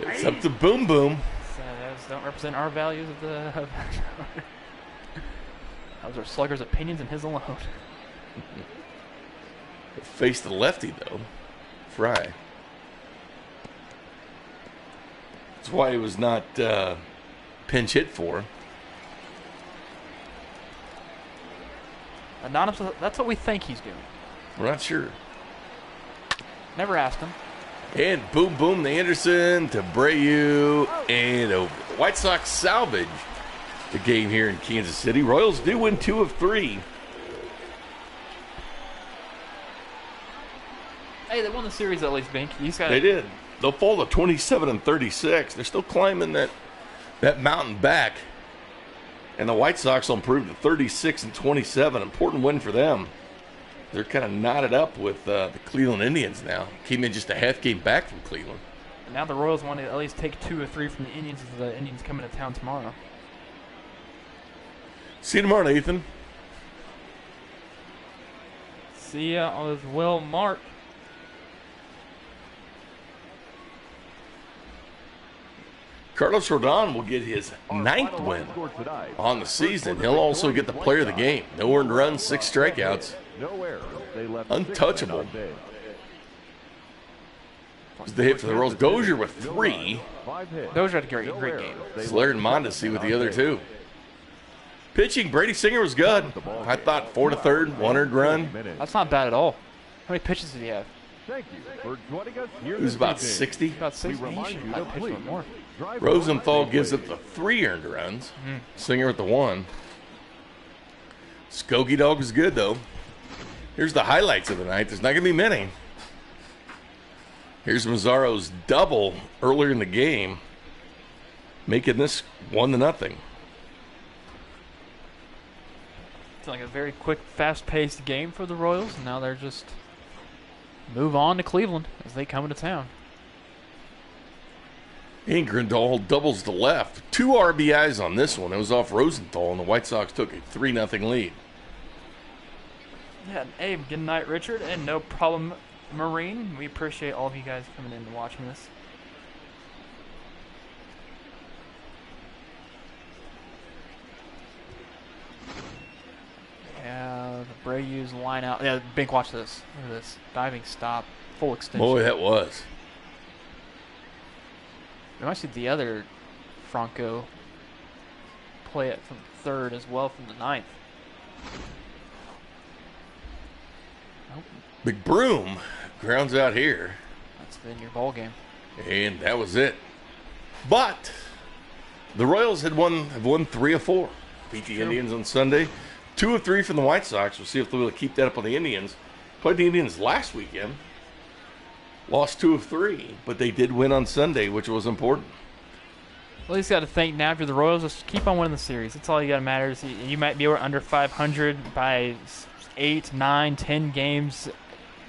It's up to Boom Boom. Those don't represent our values of the. Those are Slugger's opinions and his alone. Face the lefty, though. Fry. That's why he was not pinch hit for. Anonymous, that's what we think he's doing. We're not sure. Never asked him. And boom, boom, the Anderson to Brayu and over. The White Sox salvage the game here in Kansas City. Royals do win 2 of 3. Hey, they won the series at least, Bink. They did. They'll fall to 27-36. They're still climbing that mountain back. And the White Sox will improve to 36-27. Important win for them. They're kind of knotted up with the Cleveland Indians now. Came in just a half game back from Cleveland. Now the Royals want to at least take 2 or 3 from the Indians as the Indians come into town tomorrow. See you tomorrow, Nathan. See ya as well, Mark. Carlos Rodon will get his 9th win on the season. He'll also get the player of the game. No earned runs, 6 strikeouts. Untouchable. Was the hit for the Royals. Dozier with 3. Dozier had a great game. Slater and Mondesi with the other 2. Pitching, Brady Singer was good. I thought 4 to 3rd, 1 earned run. That's not bad at all. How many pitches did he have? Thank you for joining us here. It was about 60. About 60. He should have pitched one more. Rosenthal gives up the 3 earned runs. Singer with the 1. Skokie Dog was good, though. Here's the highlights of the night. There's not going to be many. Here's Mazzaro's double earlier in the game, making this 1-0. It's like a very quick, fast-paced game for the Royals. And now they're just move on to Cleveland as they come into town. And Grandal doubles to left. 2 RBIs on this one. It was off Rosenthal, and the White Sox took a 3-0 lead. Yeah, hey, good night, Richard, and no problem, Marine. We appreciate all of you guys coming in and watching this. Yeah, the Braves line out. Yeah, Bink, watch this. Look at this. Diving stop, full extension. Boy, that was. We might see the other Franco play it from third as well from the 9th. Nope. Big Broom grounds out here. That's been your ball game. And that was it. But the Royals have won 3 of 4. Beat the Indians on Sunday. 2 of 3 from the White Sox. We'll see if they'll be able to keep that up on the Indians. Played the Indians last weekend. Lost 2 of 3, but they did win on Sunday, which was important. Well, you just got to think now if you're the Royals, just keep on winning the series. That's all you got to matter. You might be under 500 by 8, 9, 10 games.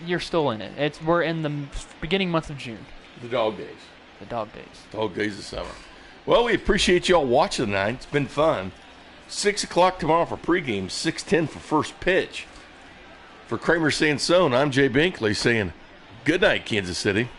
You're still in it. We're in the beginning month of June. The dog days. The dog days. Dog days of summer. Well, we appreciate you all watching tonight. It's been fun. 6 o'clock tomorrow for pregame, 6:10 for first pitch. For Kramer Sansone, I'm Jay Binkley saying good night, Kansas City.